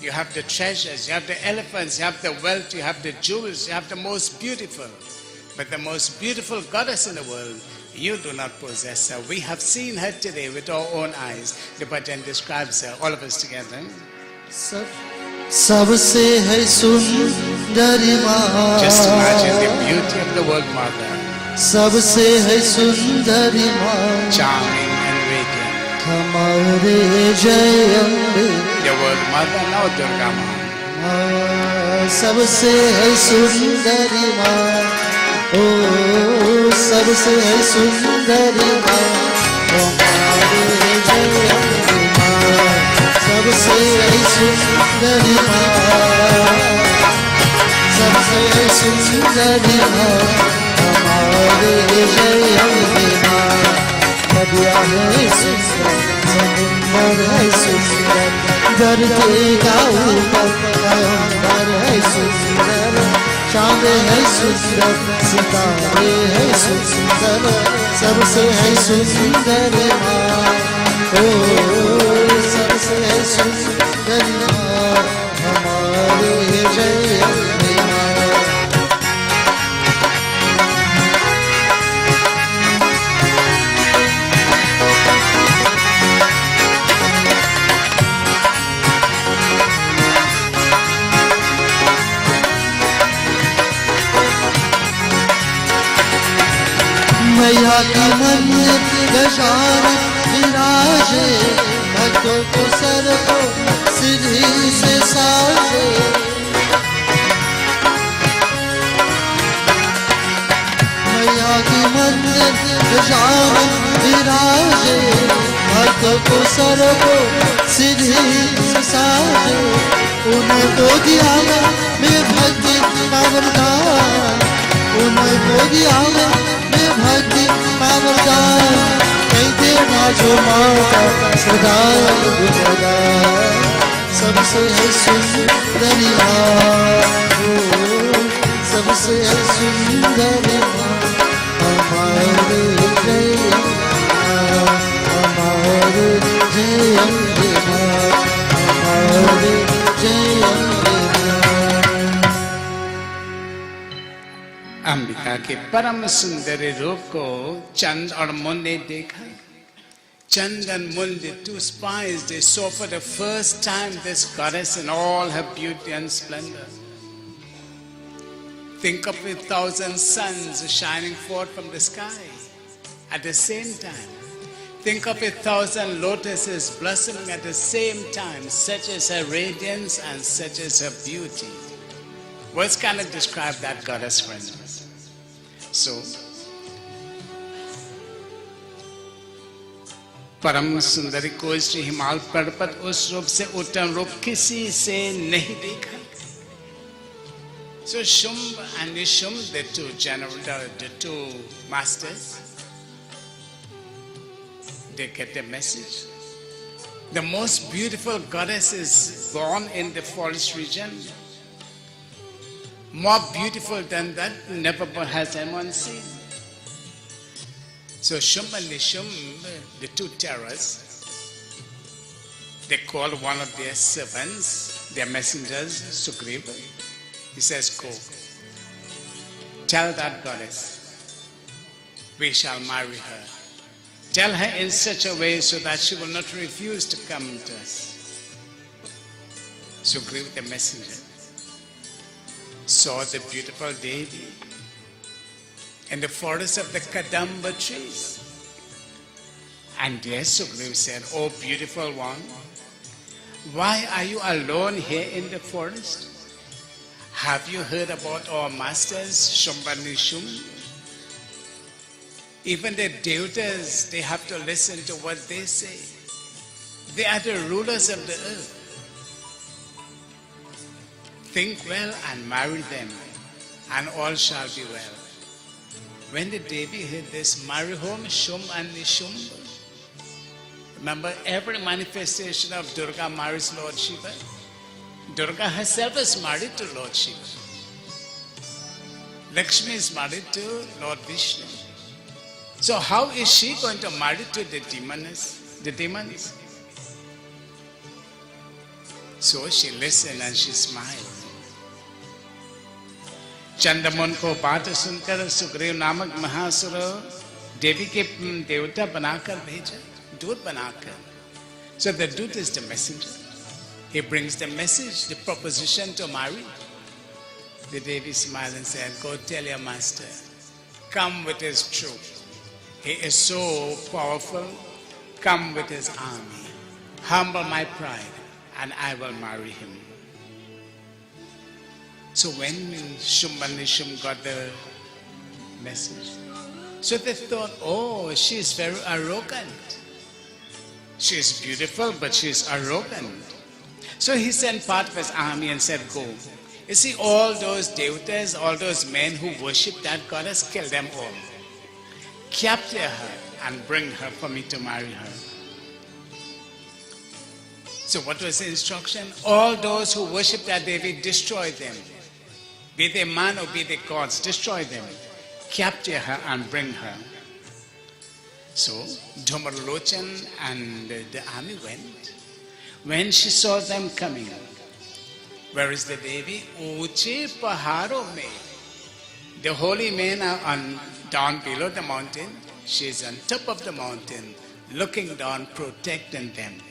You have the treasures, you have the elephants, you have the wealth, you have the jewels, you have the most beautiful. But the most beautiful goddess in the world, you do not possess her. We have seen her today with our own eyes. The bhajan describes her, all of us together. सबसे है सुंदरी माँ. Just imagine the beauty of the world mother. सबसे है सुंदरी माँ. Charming and radiant. हमारे जय Ambe. The world mother, now Durga Ma. सबसे है सुंदरी माँ. ओ सबसे है सुंदरी माँ. हमारे जय अम्बे माँ. सबसे है सुंदरी माँ. सबसे है सुंदरी माँ. हमारे जय अम्बे माँ. नदियाँ है सुंदर, समुंदर है सुंदर, धरती का ऊपर पैगंबर है सुंदर, चांद है सुंदर, सितारे है सुंदर, सबसे है सुंदर माँ. ओ सबसे है सुंदर माँ. हमारे जय अम्बे माँ. मैया की मंदिर गजान विराजे, भक्तों को सर को सीढ़ी से साजे. मैया की मंदिर गजान विराजे, भक्तों को सर को सीढ़ी से साजे. उन्हें तो दिया मैं भक्ति का वरदान. उन्हें तो दिया भक्ति पावरदान. कहते नाचो माता सदा गुणगान. सबसे है सुंदरी माँ. सबसे है सुंदरी माँ. हमारे जय माँ. हमारे जय अम्बे माँ. हमारे जय अम्बे माँ. अंबिका के परम सुंदर रूप को चंद और मुन ने देखा. Chand and Mun, the two spies, they saw for the first time this goddess in all her beauty and splendor. Think of 1,000 suns shining forth from the sky at the same time. Think of 1,000 lotuses blossoming at the same time. Such is her radiance and such is her beauty. Words cannot describe that goddess, friends. So, परम सुंदरी को श्री हिमालय पर्वत उस रूप से उत्तम रूप किसी से नहीं देखा. So Shumb and Nishumb, the two masters, they get the message. The most beautiful goddess is born in the forest region. More beautiful than that, never has anyone seen. So Shumb and Nishumb, the two terrors, they call one of their servants, their messengers, Sugriva. He says, go, tell that goddess, we shall marry her. Tell her in such a way so that she will not refuse to come to us. Sugriva, the messenger, saw the beautiful Devi in the forest of the Kadamba trees. And yes, Sugriva said, oh beautiful one, why are you alone here in the forest? Have you heard about our masters, Shumb and Nishumb? Even the devatas, they have to listen to what they say. They are the rulers of the earth. Think well and marry them, and all shall be well. When the Devi heard this, marry home Shumb and Nishumb. Remember, every manifestation of Durga marries Lord Shiva. Durga herself is married to Lord Shiva. Lakshmi is married to Lord Vishnu. So how is she going to marry to the demons? So she listened and she smiled. Chandramohan को बात सुनकर सुग्रीव नामक महासुर देवी के देवता बनाकर भेजा, दूत बनाकर. So the दूत is the messenger. He brings the message, the proposition to marry. The Devi smiled and said, "Go tell your master, come with his troop. He is so powerful. Come with his army. Humble my pride, and I will marry him." So when Shumba and Nishum got the message, so they thought, "Oh, she is very arrogant. She is beautiful, but she is arrogant." So he sent part of his army and said, "Go. You see, all those devatas, all those men who worship that goddess, kill them all. Capture her and bring her for me to marry her." So what was the instruction? All those who worship that Devi, destroy them. Be they man or be they gods, destroy them. Capture her and bring her. So Dhamarlochan and the army went. When she saw them coming, where is the Devi? Uche paharo mein. The holy men are down below the mountain. She is on top of the mountain, looking down, protecting them.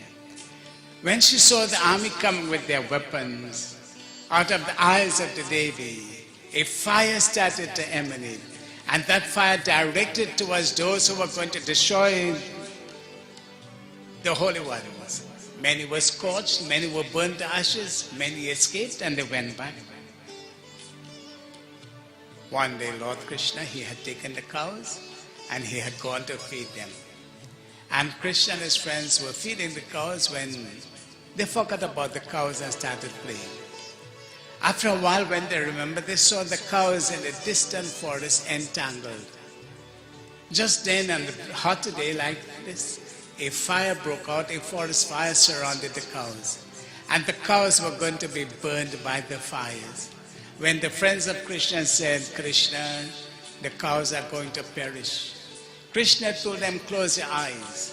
When she saw the army coming with their weapons, out of the eyes of the Devi, a fire started to emanate. And that fire directed towards those who were going to destroy the holy ones. Many were scorched, many were burned to ashes, many escaped and they went back. One day Lord Krishna, he had taken the cows and he had gone to feed them. And Krishna and his friends were feeding the cows when they forgot about the cows and started playing. After a while, when they remembered, they saw the cows in a distant forest entangled. Just then, on a hot day like this, a fire broke out, a forest fire surrounded the cows. And the cows were going to be burned by the fires. When the friends of Krishna said, "Krishna, the cows are going to perish," Krishna told them, "Close your eyes."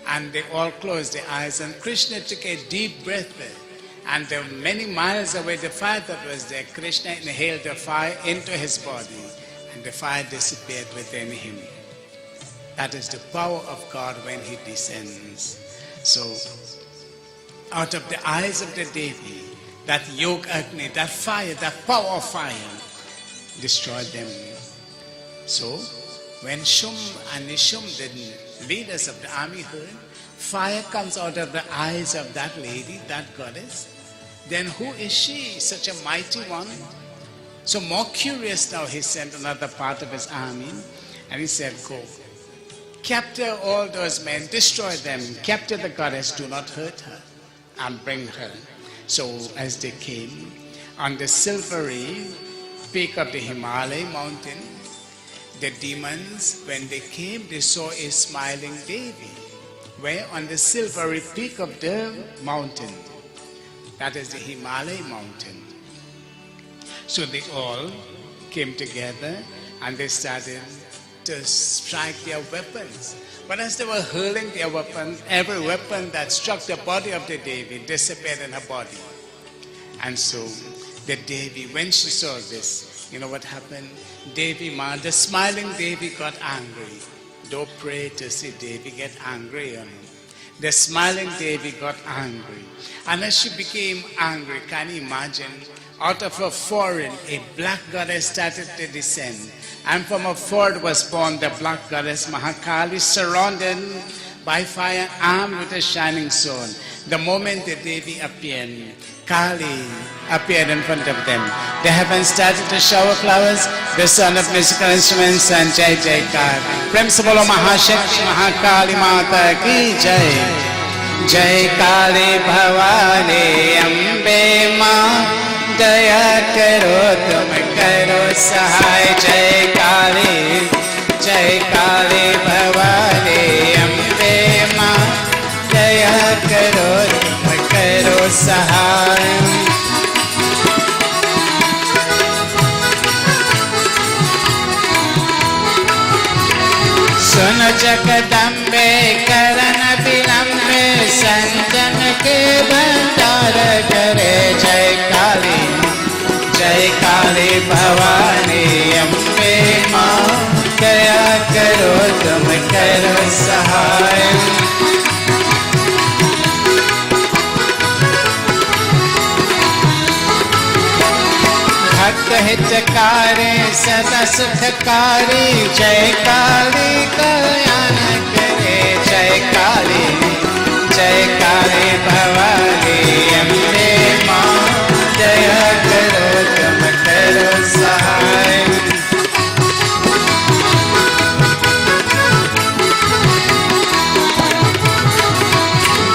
And they all closed their eyes, and Krishna took a deep breath. And many miles away, the fire that was there, Krishna inhaled the fire into his body, and the fire disappeared within him. That is the power of God when he descends. So, out of the eyes of the Devi, that Yog Agni, that fire, that power of fire, destroyed them. So, when Shum and Nishum, the leaders of the army, heard, fire comes out of the eyes of that lady, that goddess, then who is she, such a mighty one? So more curious now, he sent another part of his army, and he said, "Go, capture all those men, destroy them, capture the goddess, do not hurt her, and bring her." So as they came, on the silvery peak of the Himalaya mountain, the demons, when they came, they saw a smiling Devi, where on the silvery peak of the mountain, that is the Himalaya mountain. So they all came together and they started to strike their weapons. But as they were hurling their weapons, every weapon that struck the body of the Devi disappeared in her body. And so the Devi, when she saw this, you know what happened? Devi Ma, the smiling Devi, got angry. Don't pray to see Devi get angry on him. The smiling Devi got angry. And as she became angry, can you imagine? Out of her forehead, a black goddess started to descend. And from her forehead was born the black goddess Mahakali, surrounded by fire, armed with a shining sword. The moment the Devi appeared, Kali appeared in front of them. The heavens started to shower flowers, the sound of musical instruments, and Jai Jaikar. Prem se bolo Mahashakti Mahakali Mata ki Jai. Jai Kali Bhavani Ambe Ma, Daya karo tum karo sahay. Jai Kali Bhavani Ambe Ma, Daya karo tum karo sahay. सुन जगदम्बे करण विलम्बे संतन के भंडार हितकारी सदा सुखकारी जय काली कल्याण करे जय काली भवानी अम्बे माँ दया करो तुम करो सहाय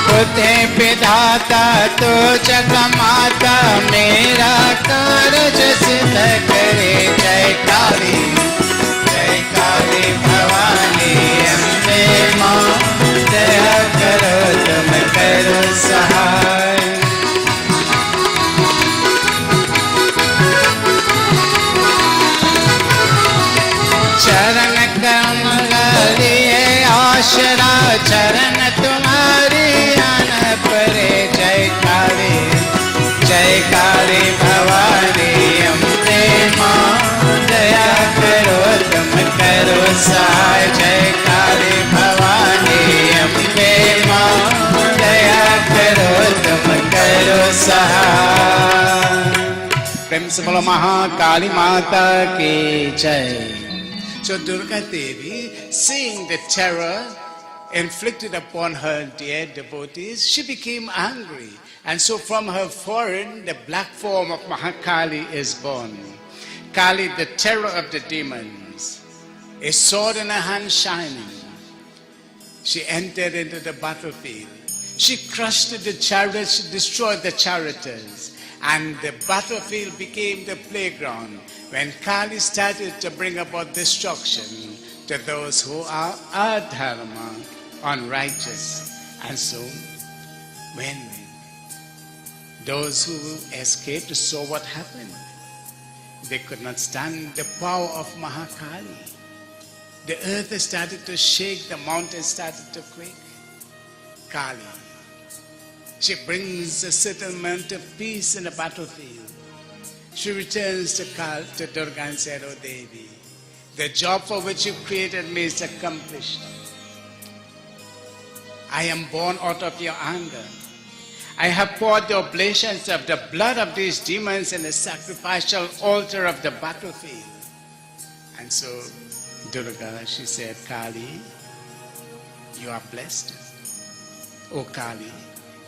बुद्धि विधाता तो जग माता मेरा कार्य सिद्ध करे जय काली भवानी अम्बे माँ दया करो तुम करो सहाय चरण कमल लिए आशरा चरण तुम्हारी आन परे जय काली भवानी अम्बे माँ दया करो तुम करो सहाय जय काली भवानी अम्बे माँ दया करो तुम करो सहाय प्रेम से बोलो महाकाली माता की जय। So Durga Devi, seeing the terror inflicted upon her dear devotees, she became angry. And so from her forehead, the black form of Mahakali is born. Kali, the terror of the demons, a sword in her hand shining. She entered into the battlefield. She crushed the chariots, she destroyed the charioteers. And the battlefield became the playground when Kali started to bring about destruction to those who are adharma, unrighteous. And so, when those who escaped saw what happened, they could not stand the power of Mahakali. The earth started to shake, the mountains started to quake. Kali, she brings a settlement of peace in the battlefield. She returns to Durga and said, "Oh Devi, the job for which you created me is accomplished. I am born out of your anger. I have poured the oblations of the blood of these demons in the sacrificial altar of the battlefield." And so Durga, she said, "Kali, you are blessed. Oh Kali,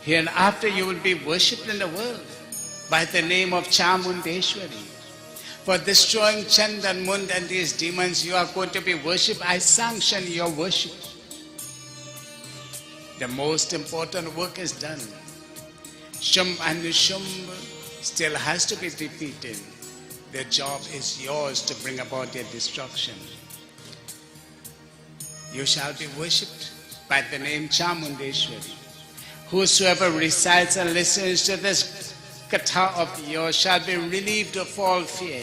hereafter you will be worshipped in the world by the name of Chamundeshwari. For destroying Chand and Mund and these demons, you are going to be worshipped. I sanction your worship. The most important work is done. Shumb and Nishumb still has to be defeated. The job is yours to bring about their destruction. You shall be worshipped by the name Chamundeshwari. Whosoever recites and listens to this katha of yours shall be relieved of all fear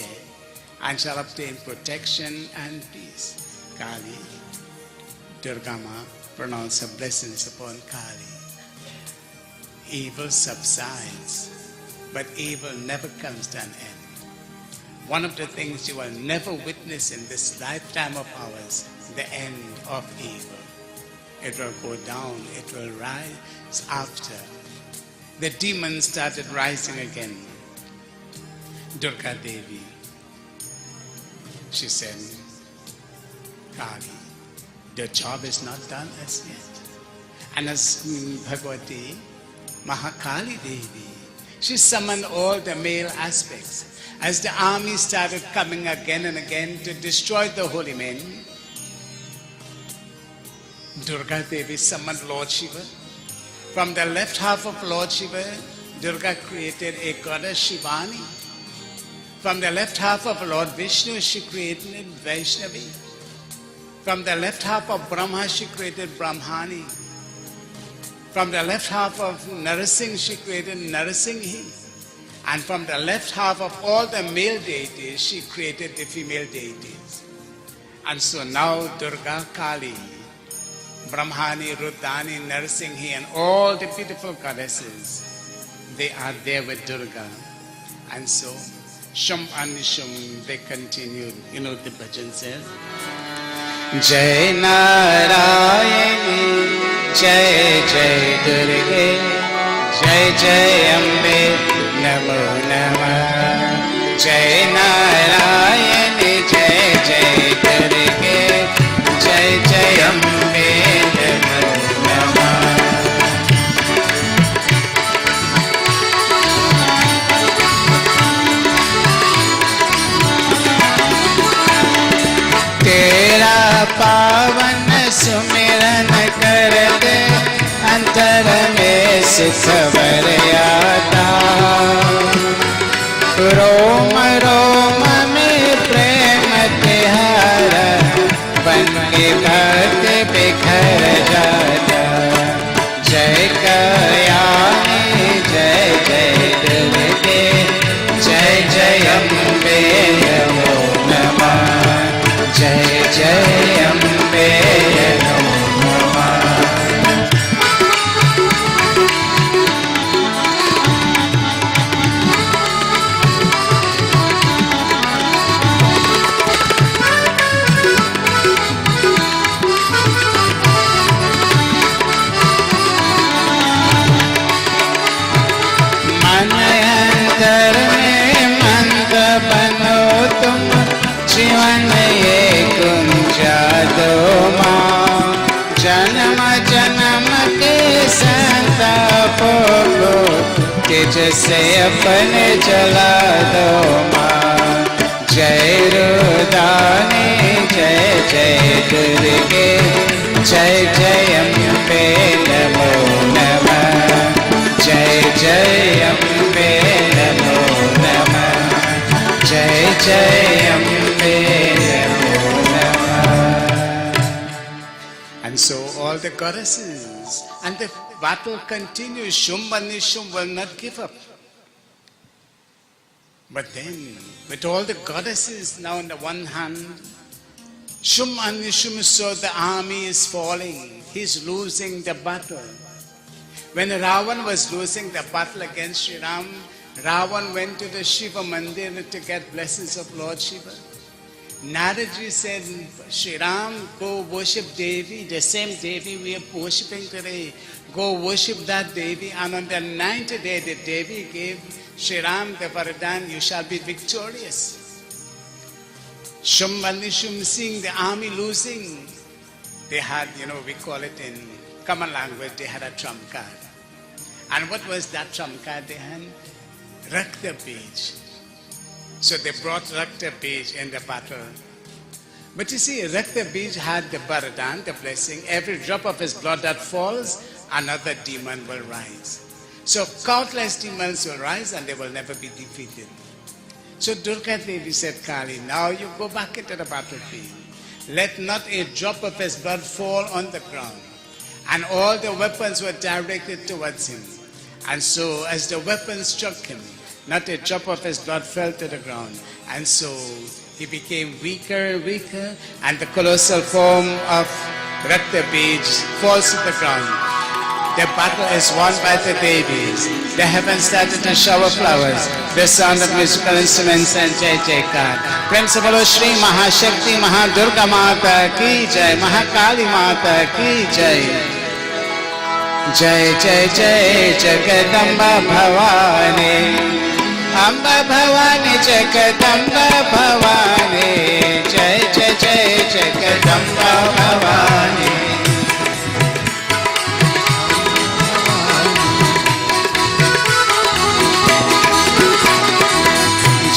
and shall obtain protection and peace." Kali, Durga Ma pronounced her blessings upon Kali. Evil subsides, but evil never comes to an end. One of the things you will never witness in this lifetime of ours, the end of evil. It will go down, it will rise after. The demons started rising again. Durga Devi, she said, "Kali, the job is not done as yet." And as Bhagavati, Mahakali Devi, she summoned all the male aspects. As the army started coming again and again to destroy the holy men, Durga Devi summoned Lord Shiva. From the left half of Lord Shiva, Durga created a goddess Shivani. From the left half of Lord Vishnu, she created Vaishnavi. From the left half of Brahma, she created Brahmani. From the left half of Narasingh, she created Narasinghi. And from the left half of all the male deities, she created the female deities. And so now Durga Kali, Brahmani, Rudrani, Narsinghi, and all the beautiful goddesses, they are there with Durga. And so, Shum and Nishum, they continued. You know the bhajan says, Jai Narayani, Jai Jai Durga, Jai Jai Ambe, Namo Namah, Jai Narayani. तेज से अपने जला दो माँ। जय रुदानी जय जय दुर्गे, जय जय अम्बे नमो नमः। जय जय अम्बे नमो नमः। जय जय अम्बे नमो नमः। And so all the goddesses, and the battle continues. Shum and Nishum will not give up. But then, with all the goddesses now on the one hand, Shum and Nishum saw the army is falling. He's losing the battle. When Ravan was losing the battle against Sri Ram, Ravan went to the Shiva Mandir to get blessings of Lord Shiva. Naraji said, Sri Ram, go worship Devi, the same Devi we are worshipping today. Go worship that Devi, and on the ninth day the Devi gave Sri Ram the Varadan, you shall be victorious. Shum and Nishum, seeing the army losing, they had, we call it in common language, they had a trump card. And what was that trump card they had? Rakta Bij. So they brought Rakta Bij in the battle. But you see, Rakta Bij had the Varadan, the blessing. Every drop of his blood that falls, another demon will rise. So countless demons will rise and they will never be defeated. So Durga Devi said, Kali, now you go back into the battlefield. Let not a drop of his blood fall on the ground. And all the weapons were directed towards him. And so as the weapons struck him, not a drop of his blood fell to the ground. And so he became weaker and weaker, and the colossal form of Rakta Bij falls to the ground. The battle is won by the Devis. The heavens started to shower flowers. The sound of musical instruments and Jai Jaikar. Principal Shri Mahashakti Mahadurga Mata ki Jai, Mahakali Mata ki Jai. Jai Jai Jai Jagadamba Bhavani, Amba Bhavani Jagadamba Bhavani, Jai Jai Jai Jagadamba Bhavani.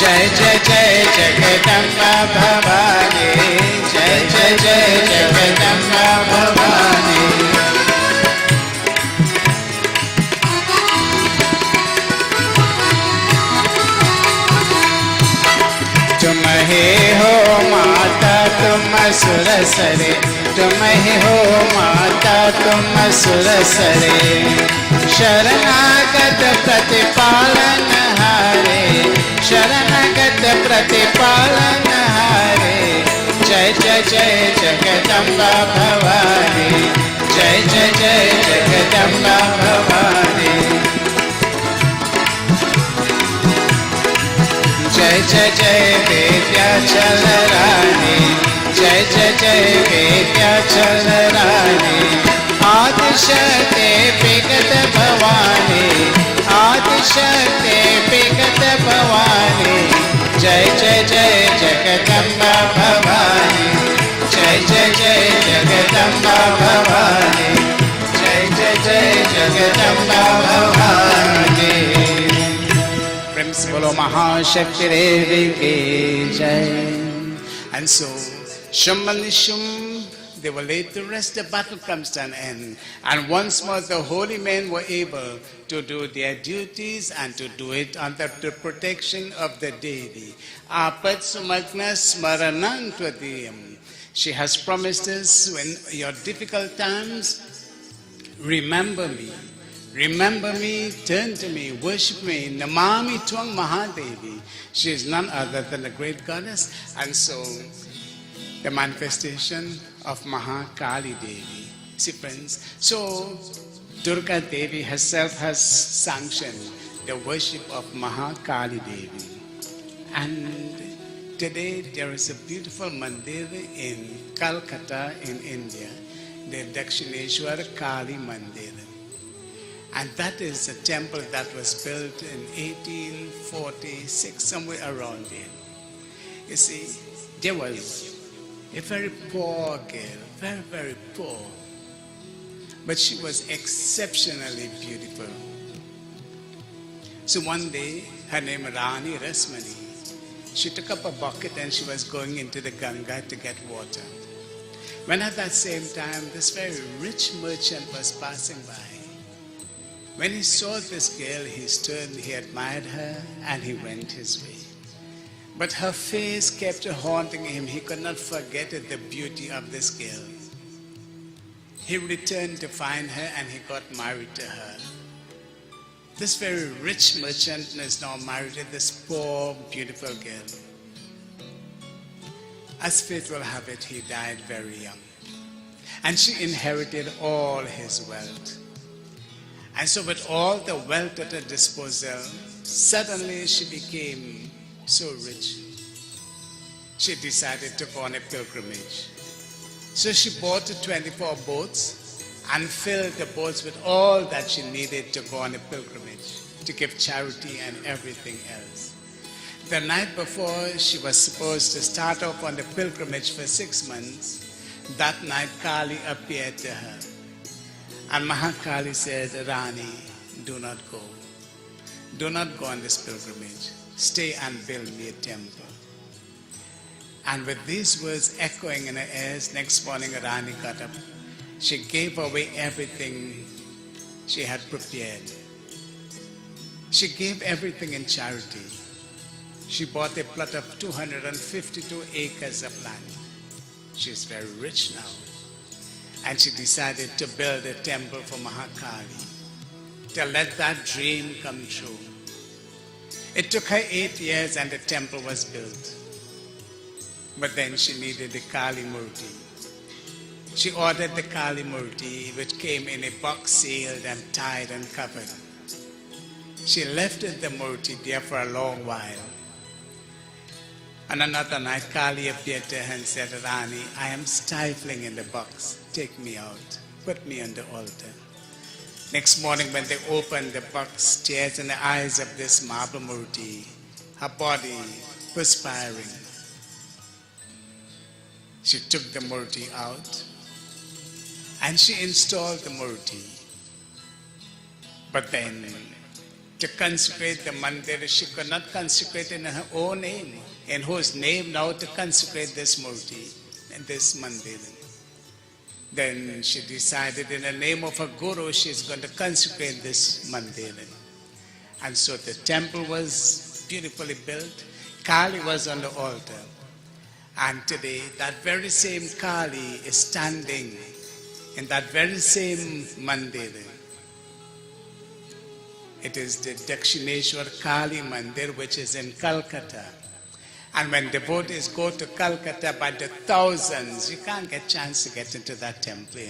Jai Jai Jai Jagadamba Bhavani, Jai Jai Jai Jagadamba Bhavani. तुम ही हो माता तुम असुर सरे, तुम ही हो माता तुम असुर सरे। शरणागत प्रतिपालन हारे, शरणागत प्रतिपालन हारे। जय जय जय जगदम्बा भवानी, जय जय जय जगदम्बा भवानी। जय जय जय विद्याचल रानी, जय जय जय विद्याचल रानी। आदिशक्ति विगत भवानी, आदिशक्ति विगत भवानी। जय जय जय जगदम्बा भवानी, जय जय जय जगदम्बा भवानी, जय जय जय Jagdamba Bhavani. Bolo Mahashakti Devi ki Jai. And so, Shum and Nishum, they were laid to rest, the battle comes to an end. And once more the holy men were able to do their duties and to do it under the protection of the Devi. Apat Sumagna Smaranam Twadiyam. She has promised us, when your difficult times, remember me. Remember me, turn to me, worship me. Namami Twang Mahadevi. She is none other than the great goddess. And so, the manifestation of Mahakali Devi. See friends, so Durga Devi herself has sanctioned the worship of Mahakali Devi. And today there is a beautiful mandir in Calcutta in India, the Dakshineshwar Kali Mandir. And that is a temple that was built in 1846, somewhere around there. You see, there was a very poor girl, very, very poor. But she was exceptionally beautiful. So one day, her name Rani Rasmani, she took up a bucket and she was going into the Ganga to get water. When at that same time, this very rich merchant was passing by. When he saw this girl, he stood, he admired her, and he went his way. But her face kept haunting him. He could not forget the beauty of this girl. He returned to find her and he got married to her. This very rich merchant is now married to this poor, beautiful girl. As fate will have it, he died very young. And she inherited all his wealth. And so with all the wealth at her disposal, suddenly she became so rich. She decided to go on a pilgrimage. So she bought 24 boats and filled the boats with all that she needed to go on a pilgrimage, to give charity and everything else. The night before she was supposed to start off on the pilgrimage for 6 months, that night Kali appeared to her. And Mahakali said, Rani, do not go. Do not go on this pilgrimage. Stay and build me a temple. And with these words echoing in her ears, next morning Rani got up. She gave away everything she had prepared. She gave everything in charity. She bought a plot of 252 acres of land. She's very rich now. And she decided to build a temple for Mahakali, to let that dream come true. It took her 8 years and the temple was built. But then she needed the Kali Murti. She ordered the Kali Murti, which came in a box sealed and tied and covered. She left the Murti there for a long while. And another night, Kali appeared to her and said, Rani, I am stifling in the box. Take me out. Put me on the altar. Next morning, when they opened the box, tears in the eyes of this marble Murti, her body perspiring. She took the Murti out and she installed the Murti. But then, to consecrate the mandir, she could not consecrate in her own name. In whose name now to consecrate this Murti and this mandir? Then she decided in the name of her guru she is going to consecrate this mandir. And so the temple was beautifully built. Kali was on the altar. And today that very same Kali is standing in that very same mandir. It is the Dakshineshwar Kali Mandir, which is in Calcutta. And when devotees go to Calcutta by the thousands, you can't get a chance to get into that temple,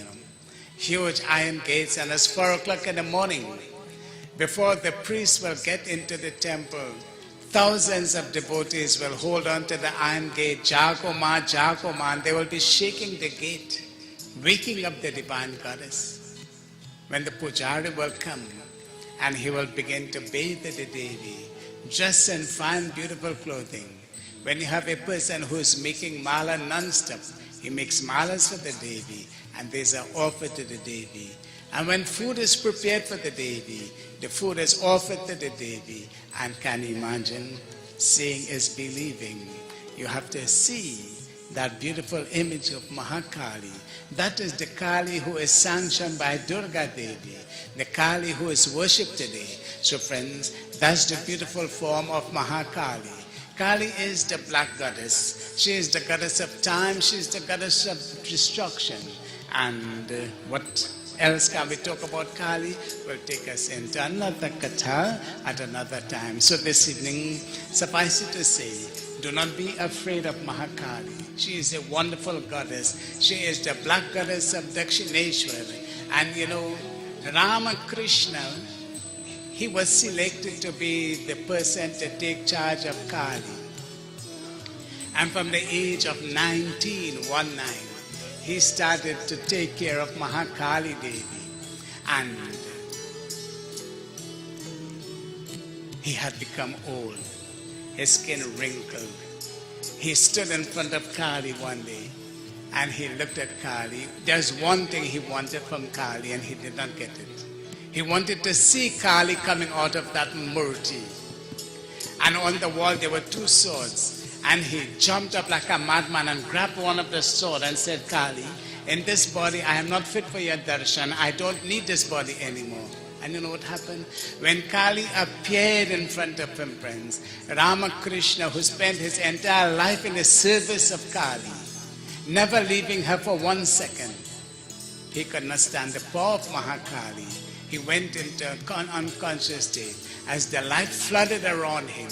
Huge iron gates, and it's 4 o'clock in the morning. Before the priests will get into the temple, thousands of devotees will hold on to the iron gate, Jagoma, Jagoma, and they will be shaking the gate, waking up the divine goddess. When the pujari will come, and he will begin to bathe the Devi, dressed in fine, beautiful clothing. When you have a person who is making mala non-stop, he makes malas for the Devi, and these are offered to the Devi. And when food is prepared for the Devi, the food is offered to the Devi. And can you imagine? Seeing is believing. You have to see that beautiful image of Mahakali. That is the Kali who is sanctioned by Durga Devi, the Kali who is worshipped today. So friends, that's the beautiful form of Mahakali. Kali is the black goddess. She is the goddess of time. She is the goddess of destruction. And what else can we talk about Kali? Will take us into another katha at another time. So this evening, suffice it to say, do not be afraid of Mahakali. She is a wonderful goddess. She is the black goddess of Dakshineshwar. And Ramakrishna, he was selected to be the person to take charge of Kali. And from the age of 19, he started to take care of Mahakali Devi. And he had become old. His skin wrinkled. He stood in front of Kali one day and he looked at Kali. There's one thing he wanted from Kali and he did not get it. He wanted to see Kali coming out of that murti. And on the wall there were two swords. And he jumped up like a madman and grabbed one of the sword and said, Kali, in this body I am not fit for your darshan. I don't need this body anymore. And you know what happened? When Kali appeared in front of him, friends, Ramakrishna, who spent his entire life in the service of Kali, never leaving her for 1 second, he could not stand the power of Mahakali. He went into an unconscious state as the light flooded around him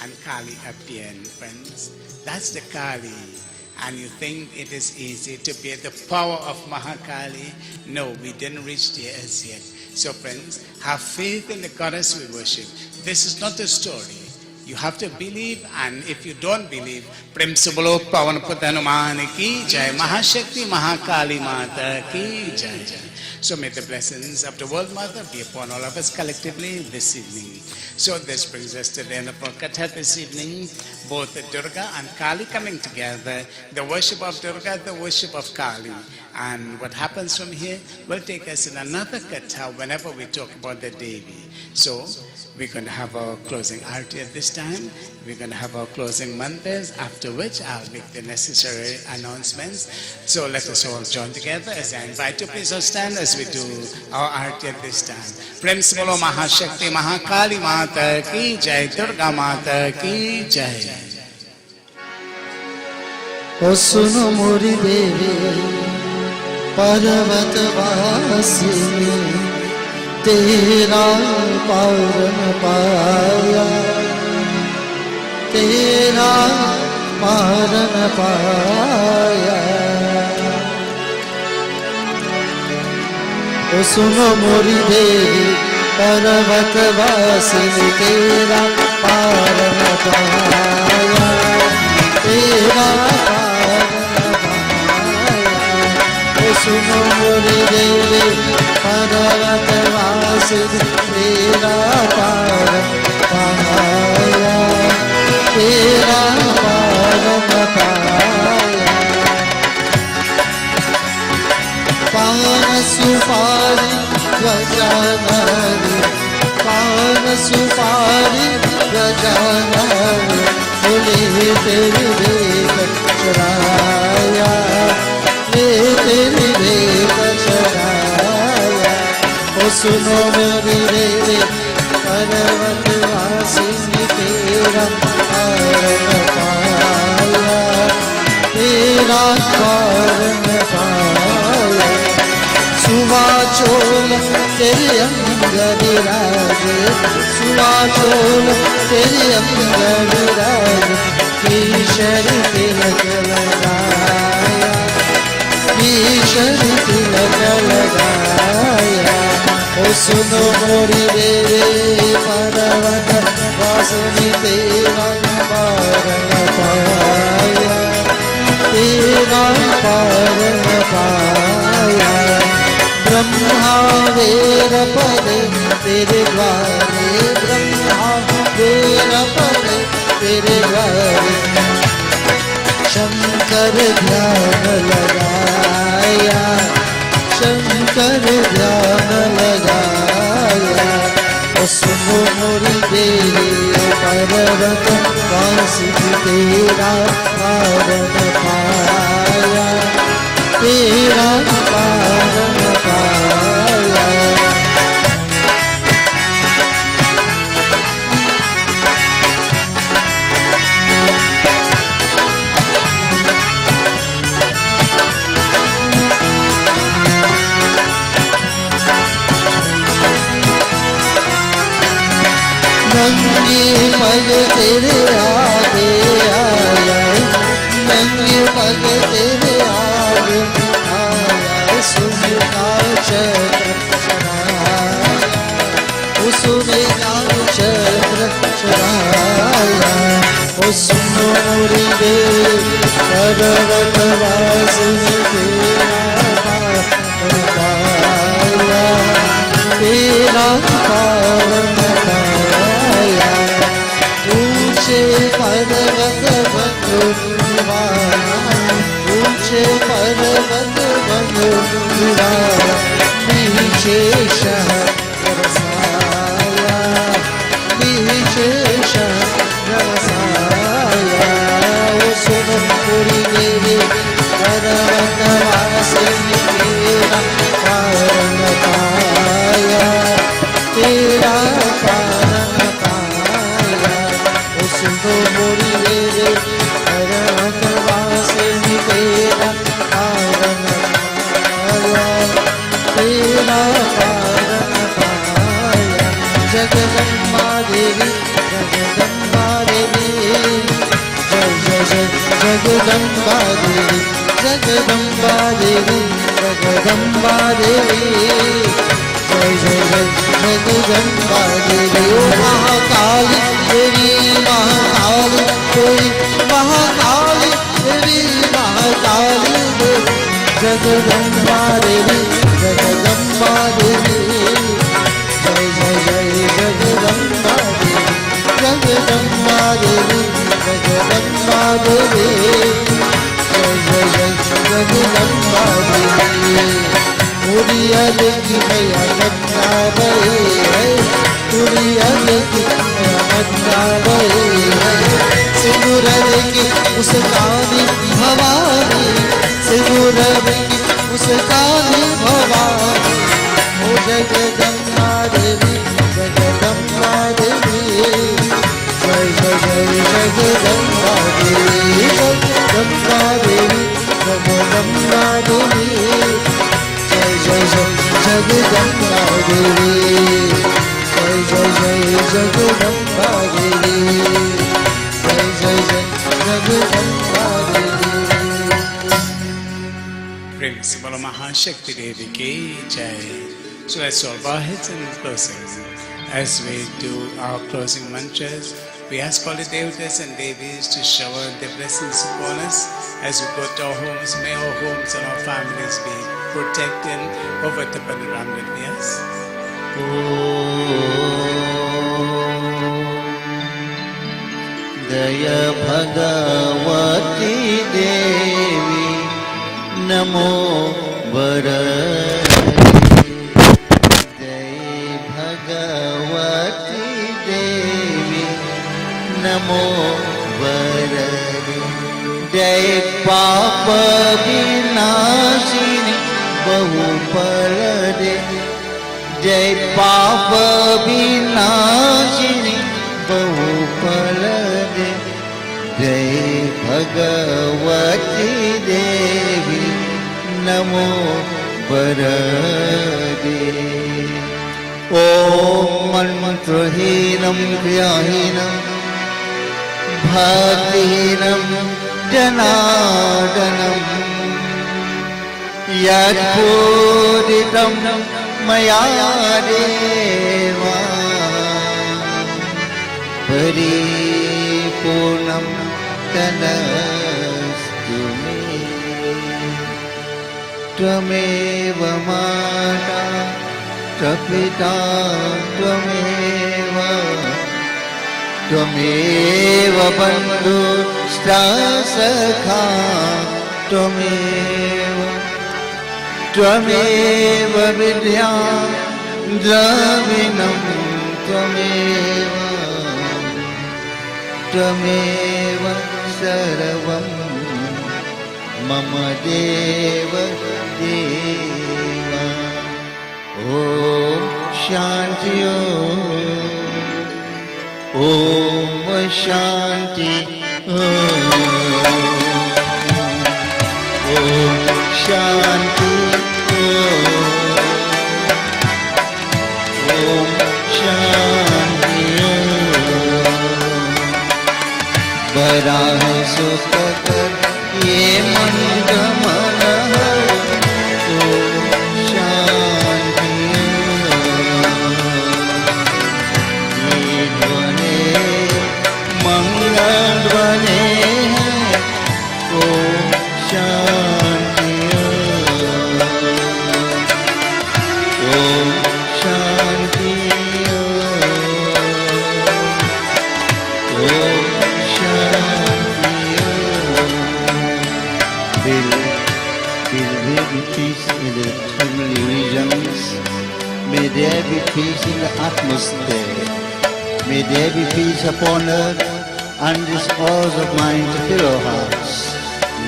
and Kali appeared, friends. That's the Kali. And you think it is easy to bear the power of Mahakali? No, we didn't reach there as yet. So friends, have faith in the goddess we worship. This is not a story. You have to believe, and if you don't believe, Prem se bolo Pawan Put Hanuman ki jai, Mahashakti Mahakali Mata ki jai jai. So may the blessings of the World Mother be upon all of us collectively this evening. So this brings us to the end of our Katha this evening, both Durga and Kali coming together, the worship of Durga, the worship of Kali. And what happens from here will take us in another Katha whenever we talk about the Devi. So we're going to have our closing arti at this time. We're going to have our closing mantras, after which I'll make the necessary announcements. So let us all join together as I invite you. Please all stand as we do our arti at this time. Prem se bolo Mahashakti Mahakali Mata ki jai, Durga Mata ki jai. O suno mori devi पर्वत वासिनी तेरा पावन पाया, तेरा पावन पाया। ओ सुनो मोरी देवी पर्वत वासिनी तेरा पावन पाया, तेरा सुनो मोरी देवी पर्वत वासिनी तेरा पावन पाया, तेरा पावन पाया। पान सुपारी गजानन, पान सुपारी गजानन, बोले तेरी देख चराया, तेरी देख चराया। ओ सुनो मेरी देवी पर्वत वासिनी तेरा पावन पाया, तेरा पावन पाया। सुवाचोल तेरे अंग विराजे, सुवाचोल तेरे अंग विराजे, केशर तिलक लगाया, केशर तिलक लगाया। ओ सुनो मोरी देवी पर्वत वासिनी तेरा पावन पाया, तेरा पावन पाया। ब्रह्मा वेद पदे तेरे द्वारे, ब्रह्मा वेद पदे तेरे द्वारे, शंकर ध्यान लगाया, शंकर ध्यान लगाया। ओ सुनो मोरी देवी पर्वत वासिनी तेरा पावन पाया, तेरा पावन पाया। नंगे पग तेरे आगे आया, नंगे पग तेरे आगे आया। सुनता चक्र चढ़ाया, सुनता चक्र चढ़ाया। ओ सुनो मोरी देवी पर्वत वासिनी तेरा पावन पाया, तेरा पावन पाया। ऊंचे पर्वत बंधुवाना, ऊंचे पर्वत बंधुवाना, नीचे शहर सिंधु मोरी रे हरण वासिनी तेरा कारण पाया तेरा कारण पाया जगदम्बा देवी जगदम्बा देवी जय जय जय जगदम्बा देवी जगदम्बा देवी जगदम्बा देवी जय जय जय जगदम्बा देवी ओ महाकाली देवी महाकाली देवी महाकाली देवी महाकाली देवी जगदम्बा देवी जगदम्बा देवी जय जय जय जगदम्बा देवी जगदम्बा देवी जगदम्बा देवी जय जय जय जगदम्बा देवी उड़िया देखी मैया बच्चा रही है उड़िया देखी मैया बच्चा रही है सिंदूर देखी मुस्कानी भवानी सिंदूर देखी मुस्कानी भवानी ओ जगदम्बा देवी जगदम्बा देवी जय जय जय जगदम्बा देवी जगदम्बा देवी जगदम्बा देवी जय जय जय जगदम्बा देवी जय जय जय जगदम्बा देवी जय जय जय जगदम्बा देवी प्रेम से बोलो महाशक्ति देवी की जय. So let's all bow heads and closing. As we do our closing mantras, we ask all the devatas and devis to shower their blessings upon us as we go to our homes. May our homes and our families be protected over the Balaram Vidhyas. दया भगवती देवी नमो वरदे जय भगवती देवी नमो वरदे जय पाप विनाशिनी बहुफलदे जय पाप विनाशिनी बहुफलदे जय भगवती देवी नमो वरदे ओम मंत्रहीनं क्रियाहीनं भक्तिहीनं जनार्दनं यत्पूजितं मया देवा परिपूर्णं तदस्तु मे त्वमेव माता च पिता त्वमेव बन्धुश्च सखा त्वमेव विद्या द्रविणं त्वमेव सर्वं मम देव देवा ॐ शान्ति ॐ शान्ति ॐ शान्ति ॐ शान्ति वराह सुखकर ये मंद मनहर ॐ शान्ति ये ध्वनि मंगल ध्वनि है ॐ शान्ति ॐ शान्ति Peace in the heavenly regions. May there be peace in the atmosphere. May there be peace upon earth and this cause of mine to fill our hearts,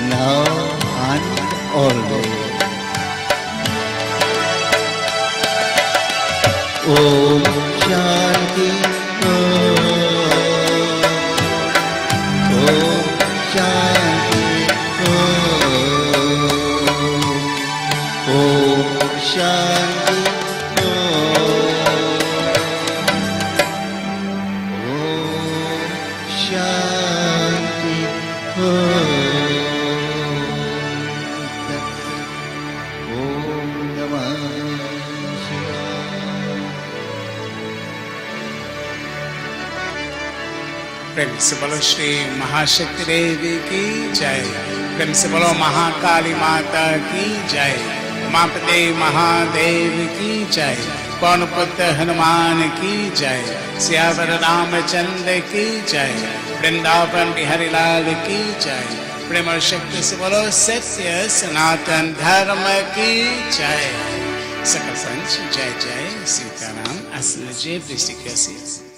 now and always. Om Shanti Om Shanti Om नमः शिवाय। प्रेम से बोलो श्री महाशक्ति देवी की जय। प्रेम से बोलो महाकाली माता की जय। उमापति महादेव की जय। पवन पुत्र हनुमान की जय। सियावर रामचंद्र की जय। वृंदावन बिहारी लाल की जय। प्रेम और शक्ति से बोलो सत्य सनातन धर्म की जय। सकल संच जय जय सीताराम। असल जय वृश्चिक राशि।